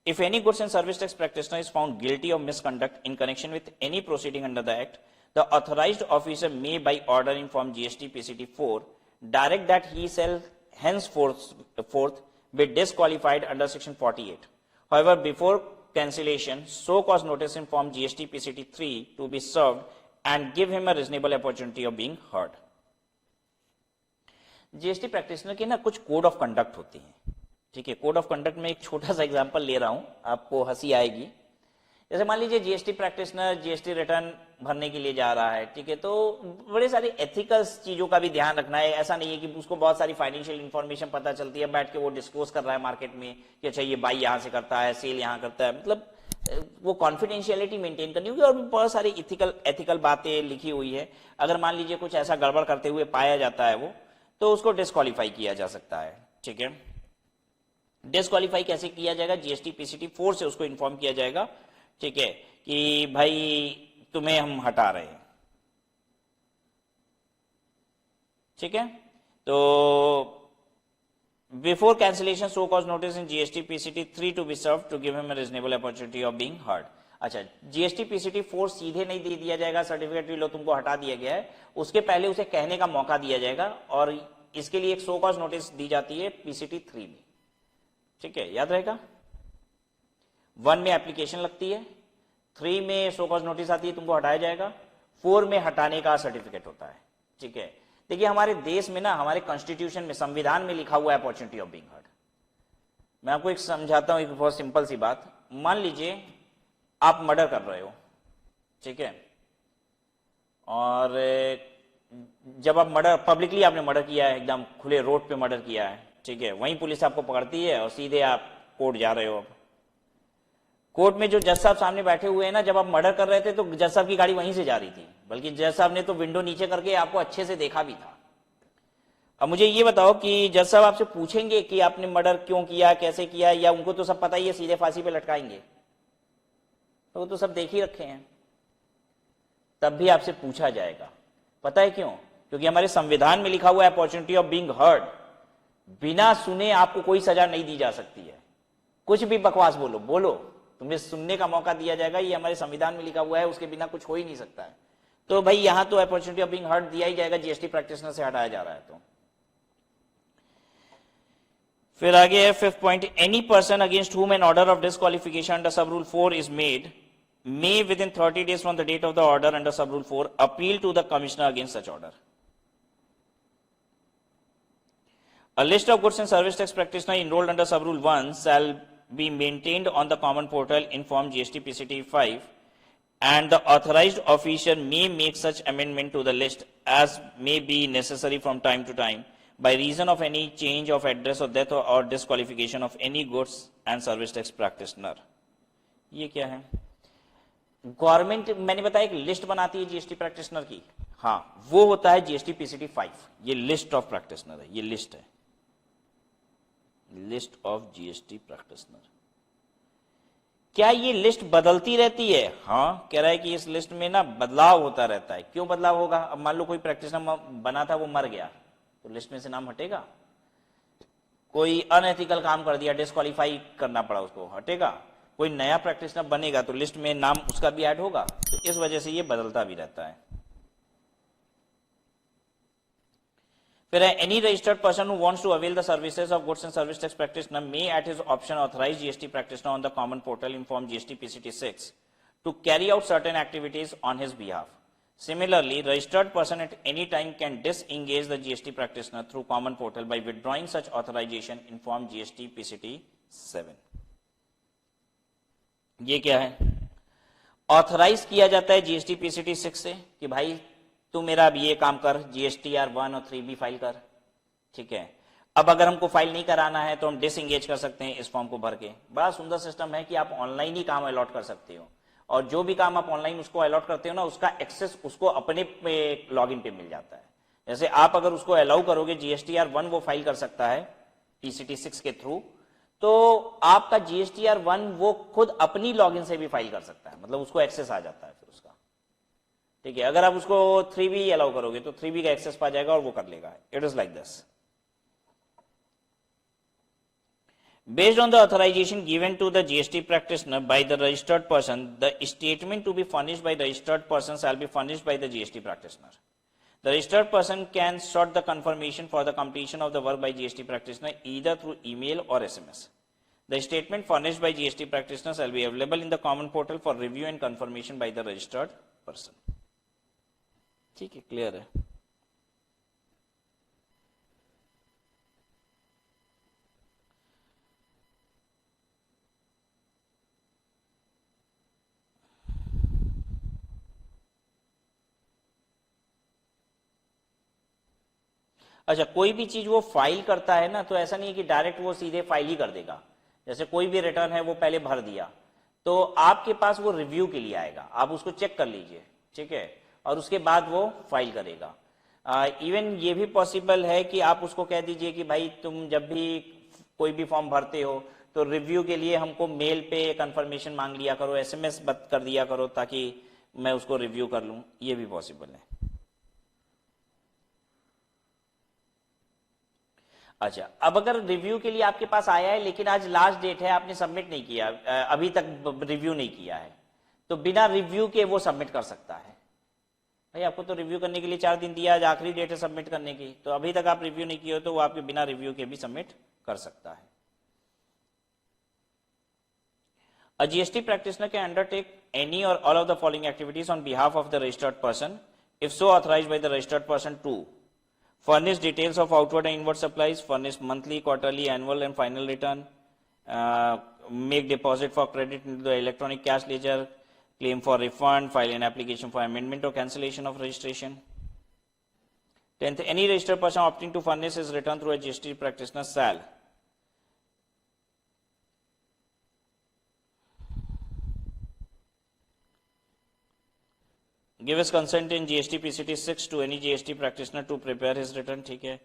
If any goods and service tax practitioner is found guilty of misconduct in connection with any proceeding under the act, the authorised officer may by order in form GST PCT 4 direct that he shall henceforth be disqualified under section 48. However, before cancellation, so cause notice inform GST PCT 3 to be served and give him a reasonable opportunity of being heard. GST practitioner के ना कुछ code of conduct होते हैं, ठीक है। Code of conduct में एक छोटा सा एग्जांपल ले रहा हूं, आपको हंसी आएगी। जैसे मान लीजिए जीएसटी प्रैक्टिशनर जीएसटी रिटर्न भरने के लिए जा रहा है, ठीक है, तो बड़े सारी एथिकल चीजों का भी ध्यान रखना है। ऐसा नहीं है कि उसको बहुत सारी फाइनेंशियल इंफॉर्मेशन पता चलती है, बैठ के वो डिस्क्लोज कर रहा है मार्केट में कि अच्छा ये बाई यहाँ से करता है, सेल यहाँ करता है, मतलब वो कॉन्फिडेंशियलिटी मेंटेन करनी होगी। और बहुत सारी एथिकल बातें लिखी हुई है। अगर मान लीजिए कुछ ऐसा गड़बड़ करते हुए पाया जाता है वो, तो उसको डिस्क्वालीफाई किया जा सकता है, ठीक है। डिस्क्वालीफाई कैसे किया जाएगा? जीएसटी पीसीटी 4 से उसको इन्फॉर्म किया जाएगा, ठीक है, कि भाई तुम्हें हम हटा रहे हैं, ठीक है। तो before cancellation show cause notice in GST PCT 3 to be serve to give him a reasonable opportunity of being heard. अच्छा, जीएसटी पीसीटी 4 सीधे नहीं दे दिया जाएगा सर्टिफिकेट, लो तुमको हटा दिया गया है, उसके पहले उसे कहने का मौका दिया जाएगा और इसके लिए एक सो कॉज नोटिस दी जाती है पीसीटी 3 में, ठीक है, याद रहेगा। 1 में एप्लीकेशन लगती है, 3 में सो कॉज नोटिस आती है, तुमको हटाया जाएगा, 4 में हटाने का सर्टिफिकेट होता है, ठीक है। देखिए हमारे देश में ना, हमारे कॉन्स्टिट्यूशन में, संविधान में लिखा हुआ है अपॉर्चुनिटी ऑफ बीइंग हर्ड। मैं आपको एक समझाता हूं, एक बहुत सिंपल सी बात। मान लीजिए आप मर्डर कर रहे हो, ठीक है, और जब आप मर्डर पब्लिकली आपने मर्डर किया है, एकदम खुले रोड पे मर्डर किया है, ठीक है, वहीं पुलिस आपको पकड़ती है और सीधे आप कोर्ट जा रहे हो। कोर्ट में जो जज साहब सामने बैठे हुए हैं ना, जब आप मर्डर कर रहे थे तो जज साहब की गाड़ी वहीं से जा रही थी, बल्कि जज साहब ने तो विंडो नीचे करके आपको अच्छे से देखा भी था। अब मुझे ये बताओ कि जज साहब आपसे पूछेंगे कि आपने मर्डर क्यों किया, कैसे किया, या उनको तो सब पता ही है, सीधे फांसी पे लटकाएंगे? तो वो तो सब देख ही रखे हैं, तब भी आपसे पूछा जाएगा। पता है क्यों? क्योंकि हमारे संविधान में लिखा हुआ है अपॉर्चुनिटी ऑफ बीइंग हर्ड, बिना सुने आपको कोई सजा नहीं दी जा सकती है। कुछ भी बकवास बोलो बोलो, तुम्हें सुनने का मौका दिया जाएगा, ये हमारे संविधान में लिखा हुआ है, उसके बिना कुछ हो ही नहीं सकता है। तो भाई यहां तो अपॉर्चुनिटी ऑफ बीइंग हर्ड दिया ही जाएगा, जीएसटी प्रैक्टिशनर से हटाया जा रहा है। तो फिर आगे है fifth point, any person against whom an order of disqualification under sub rule 4 is made may within 30 days from the date of the order under sub rule 4 appeal to the commissioner against such order. A list of goods and service tax practitioner enrolled under sub rule 1 shall be maintained on the common portal in form GST PCT 5, and the authorized official may make such amendment to the list as may be necessary from time to time by reason of any change of address or death or disqualification of any goods and service tax practitioner. ये क्या है? Government, मैंने बताया एक list बनाती है GST practitioner की, हाँ वो होता है जीएसटी पीसीटी 5। ये लिस्ट ऑफ प्रैक्टिशनर है, ये लिस्ट है, लिस्ट ऑफ जीएसटी प्रैक्टिशनर। क्या ये लिस्ट बदलती रहती है? हाँ, कह रहा है कि इस लिस्ट में ना बदलाव होता रहता है। क्यों बदलाव होगा? अब मान लो कोई प्रैक्टिशनर बना था, वो मर गया, तो लिस्ट में से नाम हटेगा। कोई अनएथिकल काम कर दिया, डिस्क्वालीफाई करना पड़ा उसको, हटेगा। कोई नया प्रैक्टिशनर बनेगा तो लिस्ट में नाम उसका भी ऐड होगा। तो इस वजह से ये बदलता भी रहता है। फिर any registered person who wants to avail the services of goods and service tax practitioner may at his option authorise GST practitioner on the common portal in form GST PCT 6 to carry out certain activities on his behalf. Similarly, registered person at any time can disengage the GST practitioner through common portal by withdrawing such authorization in form GST PCT 7. ये क्या है? Authorise किया जाता है GST PCT 6 से कि भाई तू मेरा अब ये काम कर, जीएसटीआर 1 और 3 भी फाइल कर, ठीक है। अब अगर हमको फाइल नहीं कराना है तो हम डिसएंगेज कर सकते हैं इस फॉर्म को भर के। बड़ा सुंदर सिस्टम है कि आप ऑनलाइन ही काम अलॉट कर सकते हो, और जो भी काम आप ऑनलाइन उसको अलॉट करते हो ना, उसका एक्सेस उसको अपने लॉगिन पे मिल जाता है। जैसे आप अगर उसको अलाउ करोगे जीएसटीआर 1 वो फाइल कर सकता है पीसीटी 6 के थ्रू, तो आपका जीएसटीआर 1 वो खुद अपनी लॉगिन से भी फाइल कर सकता है, मतलब उसको एक्सेस आ जाता है फिर उसका, ठीक है। अगर आप उसको 3 भी अलाउ करोगे तो 3 भी का एक्सेस पा जाएगा और वो कर लेगा। It is like this. Based on the authorization given to the GST practitioner by the registered person, the statement to be furnished by the registered person shall be furnished by the GST practitioner. The registered person can sort the confirmation for the completion of the work by GST practitioner either through email or SMS. The statement furnished by GST practitioner shall be available in the common portal for review and confirmation by the registered person. ठीक है, clear है। अच्छा, कोई भी चीज वो file करता है ना, तो ऐसा नहीं है कि डायरेक्ट वो सीधे फाइल ही कर देगा। जैसे कोई भी रिटर्न है वो पहले भर दिया, तो आपके पास वो रिव्यू के लिए आएगा, आप उसको चेक कर लीजिए, ठीक है, और उसके बाद वो फाइल करेगा। इवन ये भी पॉसिबल है कि आप उसको कह दीजिए कि भाई तुम जब भी कोई भी फॉर्म भरते हो तो रिव्यू के लिए हमको मेल पे कंफर्मेशन मांग लिया करो, एसएमएस कर दिया करो ताकि मैं उसको रिव्यू कर लूं। ये भी पॉसिबल है। अच्छा, अब अगर रिव्यू के लिए आपके पास आया है लेकिन आज लास्ट डेट है, आपने सबमिट नहीं किया, अभी तक रिव्यू नहीं किया है, तो बिना रिव्यू के वो सबमिट कर सकता है। भाई आपको तो रिव्यू करने के लिए 4 दिन दिया, आज आखिरी डेट है सबमिट करने की, तो अभी तक आप रिव्यू नहीं किए हो तो वो आपके बिना रिव्यू के भी सबमिट कर सकता है। A GST practitioner can undertake any or all of the following activities on behalf of the registered person, if so authorized by the registered person to furnish details of outward and inward supplies, furnish monthly, quarterly, annual and final return, make deposit for credit into the electronic cash ledger, claim for refund, file an application for amendment or cancellation of registration. 10th, any registered person opting to furnish his return through a GST practitioner shall give his consent in GST PCT 6 to any GST practitioner to prepare his return, ठीक है।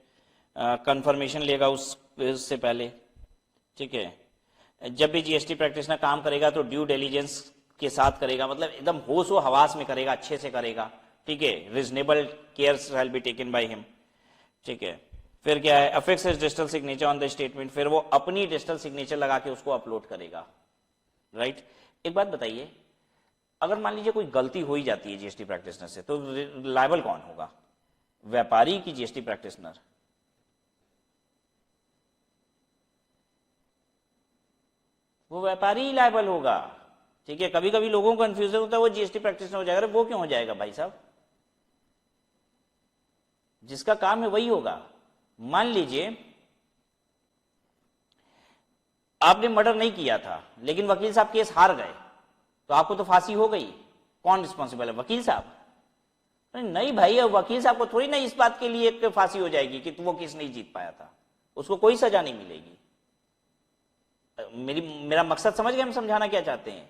Confirmation लेगा उससे पहले, ठीक है। जब भी GST practitioner काम करेगा तो ड्यू डिलीजेंस के साथ करेगा, मतलब एकदम होश व हवास में करेगा, अच्छे से करेगा, ठीक है, reasonable care shall be taken by him, ठीक है। फिर क्या है, affix his digital signature on the statement, फिर वो अपनी डिजिटल सिग्नेचर लगा के उसको अपलोड करेगा, राइट। एक बात बताइए, अगर मान लीजिए कोई गलती हो ही जाती है जीएसटी प्रैक्टिशनर से, तो लायबल कौन होगा, व्यापारी की जीएसटी प्रैक्टिशनर? वो व्यापारी ही लायबल होगा, ठीक है। कभी कभी लोगों को कंफ्यूजन होता है वो जीएसटी प्रैक्टिशनर हो जाएगा, वो क्यों हो जाएगा भाई साहब, जिसका काम है वही होगा। मान लीजिए आपने मर्डर नहीं किया था लेकिन वकील साहब केस हार गए, तो आपको तो फांसी हो गई, कौन रिस्पॉन्सिबल है, वकील साहब? नहीं भाई, अब वकील साहब को थोड़ी ना इस बात के लिए फांसी हो जाएगी कि वो केस नहीं जीत पाया था, उसको कोई सजा नहीं मिलेगी। मेरा मकसद समझ गए हम समझाना क्या चाहते हैं,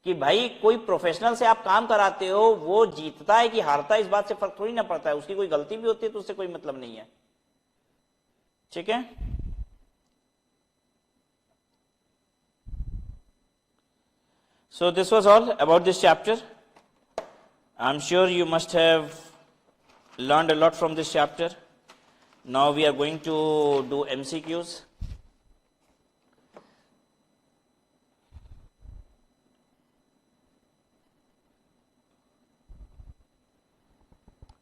कि भाई कोई प्रोफेशनल से आप काम कराते हो, वो जीतता है कि हारता है इस बात से फर्क थोड़ी ना पड़ता है, उसकी कोई गलती भी होती है तो उससे कोई मतलब नहीं है, ठीक है। So this was all about this chapter. I'm sure you must have learned a lot from this chapter. Now we are going to do MCQs.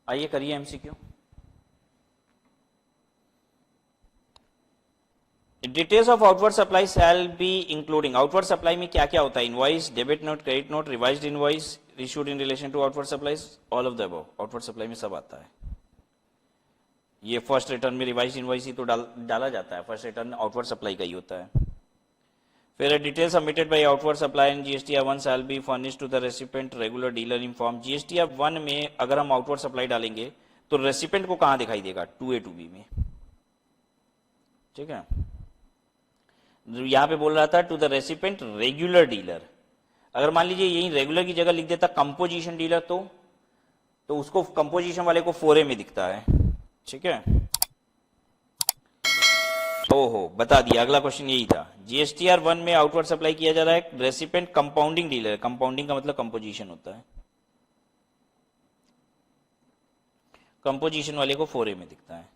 आइए करिए MCQ. Details of outward supply shall be including, outward supply में क्या क्या होता है, invoice, debit note, credit note, revised invoice issued in relation to outward supplies, all of the above. Outward supply में सब आता है, ये फर्स्ट रिटर्न में रिवाइज्ड इनवॉइस ही तो डाला जाता है, फर्स्ट रिटर्न आउटवर्ड सप्लाई का ही होता है। फिर detail submitted by outward supply in GSTR 1 shall be furnished to the recipient regular dealer in form. GSTR 1 में अगर हम आउटवर्ड सप्लाई डालेंगे तो रेसिपिएंट को कहां दिखाई देगा, 2A 2B में, ठीक है। यहां पे बोल रहा था to the recipient regular dealer, अगर मान लीजिए यही रेगुलर की जगह लिख देता कंपोजिशन डीलर, तो उसको कंपोजिशन वाले को 4A में दिखता है, ठीक है। ओहो, बता दिया, अगला क्वेश्चन यही था। जीएसटीआर 1 में आउटवर्ड सप्लाई किया जा रहा है, रेसिपिएंट कंपाउंडिंग डीलर, कंपाउंडिंग का मतलब कंपोजिशन होता है, कंपोजिशन वाले को 4A में दिखता है।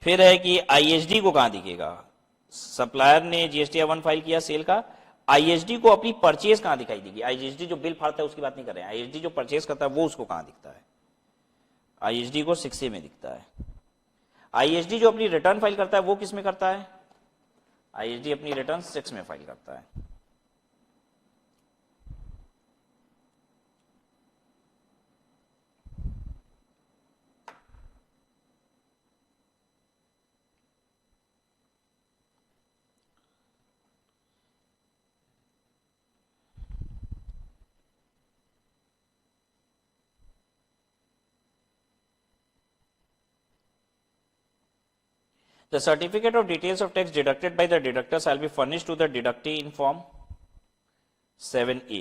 फिर है कि आईएसडी को कहां दिखेगा, सप्लायर ने जीएसटीआर 1 फाइल किया सेल का, आईएसडी को अपनी परचेज कहां दिखाई देगी, आईएसडी जो बिल फाड़ता है उसकी बात नहीं कर रहे हैं, आईएसडी जो परचेज करता है वो उसको कहां दिखता है, आईएसडी को 6A में दिखता है। आईएसडी जो अपनी रिटर्न फाइल करता है वो किस में करता है, आईएसडी अपनी रिटर्न 6 में फाइल करता है। The certificate of details of tax deducted by the deductor shall be furnished to the deductee in form 7A.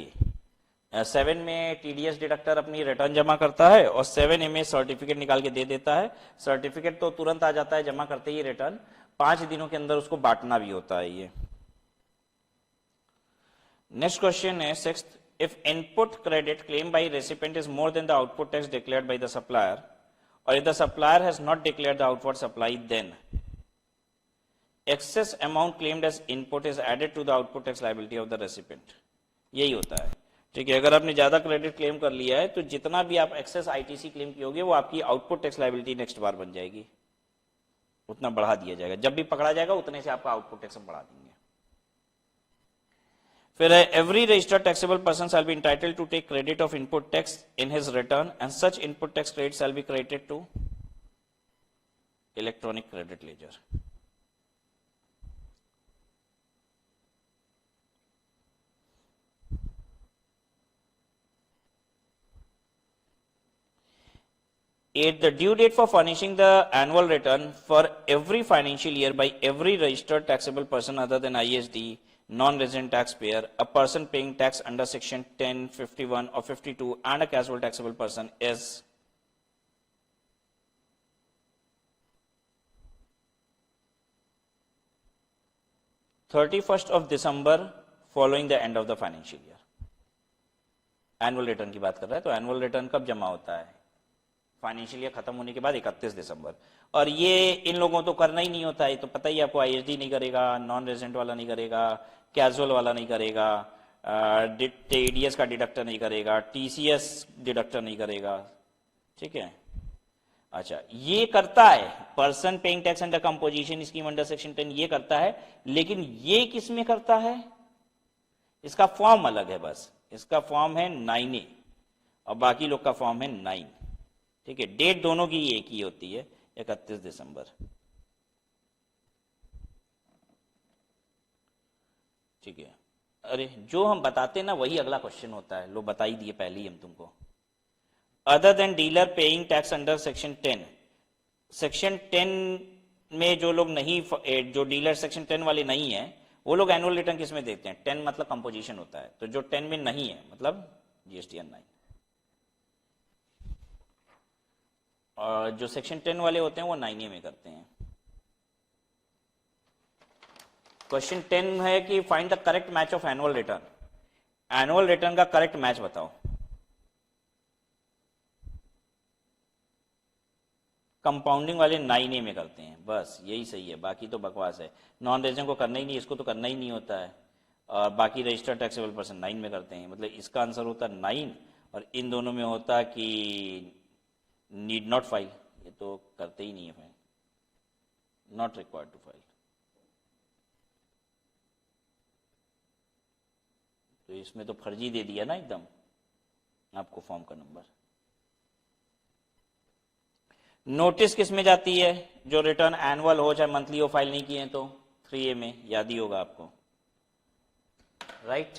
7 में टीडीएस डिडक्टर अपनी रिटर्न जमा करता है और 7A में सर्टिफिकेट निकाल के दे देता है। सर्टिफिकेट तो तुरंत आ जाता है जमा करते ही रिटर्न, 5 दिनों के अंदर उसको बांटना भी होता है ये। नेक्स्ट क्वेश्चन है 6th, if input credit claimed by recipient is more than the output tax declared by the supplier, or if the supplier has not declared the outward supply, then excess amount claimed as input is added to the output tax liability of the recipient। यही होता है, ठीक है। अगर आपने ज्यादा credit claim कर लिया है तो जितना भी आप एक्सेस आईटीसी क्लेम कियोगे वो आपकी आउटपुट टैक्स लायबिलिटी नेक्स्ट बार बन जाएगी, उतना बढ़ा दिया जाएगा, जब भी पकड़ा जाएगा उतने से आपका आउटपुट टैक्स हम बढ़ा देंगे। फिर every registered taxable person shall be entitled to take credit of input tax in his return and such input tax credit shall be credited to electronic credit ledger. The due date for furnishing the annual return for every financial year by every registered taxable person other than ISD, non-resident taxpayer, a person paying tax under section 10, 51 or 52 and a casual taxable person is (31st of December following the end of the financial year. Annual return की बात कर रहा है, तो annual return कब जमा होता है? फाइनेंशियल ईयर खत्म होने के बाद 31 दिसंबर। और ये इन लोगों तो करना ही नहीं होता है, तो पता ही आपको, आईएसडी नहीं करेगा, नॉन रेजिडेंट वाला नहीं करेगा, कैजुअल वाला नहीं करेगा, टीडीएस का डिडक्टर नहीं करेगा, टीसीएस डिडक्टर नहीं करेगा, ठीक है। अच्छा, ये करता है person paying tax under composition scheme under section 10, ये करता है, लेकिन ये किस में करता है? इसका फॉर्म अलग है, बस इसका फॉर्म है 9A और बाकी लोग का फॉर्म है 9, ठीक है। डेट दोनों की एक ही होती है, 31 दिसंबर, ठीक है। अरे जो हम बताते हैं ना वही अगला क्वेश्चन होता है, लो बता ही दिए पहले ही हम तुमको। Other than dealer paying tax under section 10, section 10 में जो लोग नहीं, जो डीलर सेक्शन 10 वाले नहीं है, वो लोग एनुअल रिटर्न किस में देते हैं? 10 मतलब कंपोजिशन होता है, तो जो 10 में नहीं है मतलब जीएसटीएन 9। और जो सेक्शन 10 वाले होते हैं वो 9A में करते हैं। क्वेश्चन 10 है कि find the correct match of annual return. Annual return का करेक्ट मैच बताओ। कंपाउंडिंग वाले 9A में करते हैं, बस यही सही है, बाकी तो बकवास है। नॉन रेजिडेंट को करना ही नहीं, इसको तो करना ही नहीं होता है, और बाकी रजिस्टर्ड टैक्सेबल पर्सन 9 में करते हैं। मतलब इसका आंसर होता है 9, और इन दोनों में होता कि नीड नॉट फाइल, ये तो करते ही नहीं है file, not required to file. तो इसमें तो फर्जी दे दिया ना एकदम आपको फॉर्म का नंबर। नोटिस किस में जाती है? जो रिटर्न एनुअल हो चाहे मंथली हो, फाइल नहीं किए हैं तो 3A में, याद ही होगा आपको, right.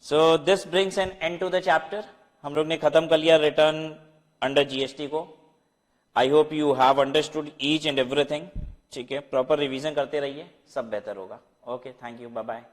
So this brings an end to the chapter. हम लोग ने खत्म कर लिया रिटर्न अंडर जीएसटी को। I hope you have understood each and everything, ठीक है। प्रॉपर रिवीजन करते रहिए, सब बेहतर होगा। Okay, thank you, bye bye.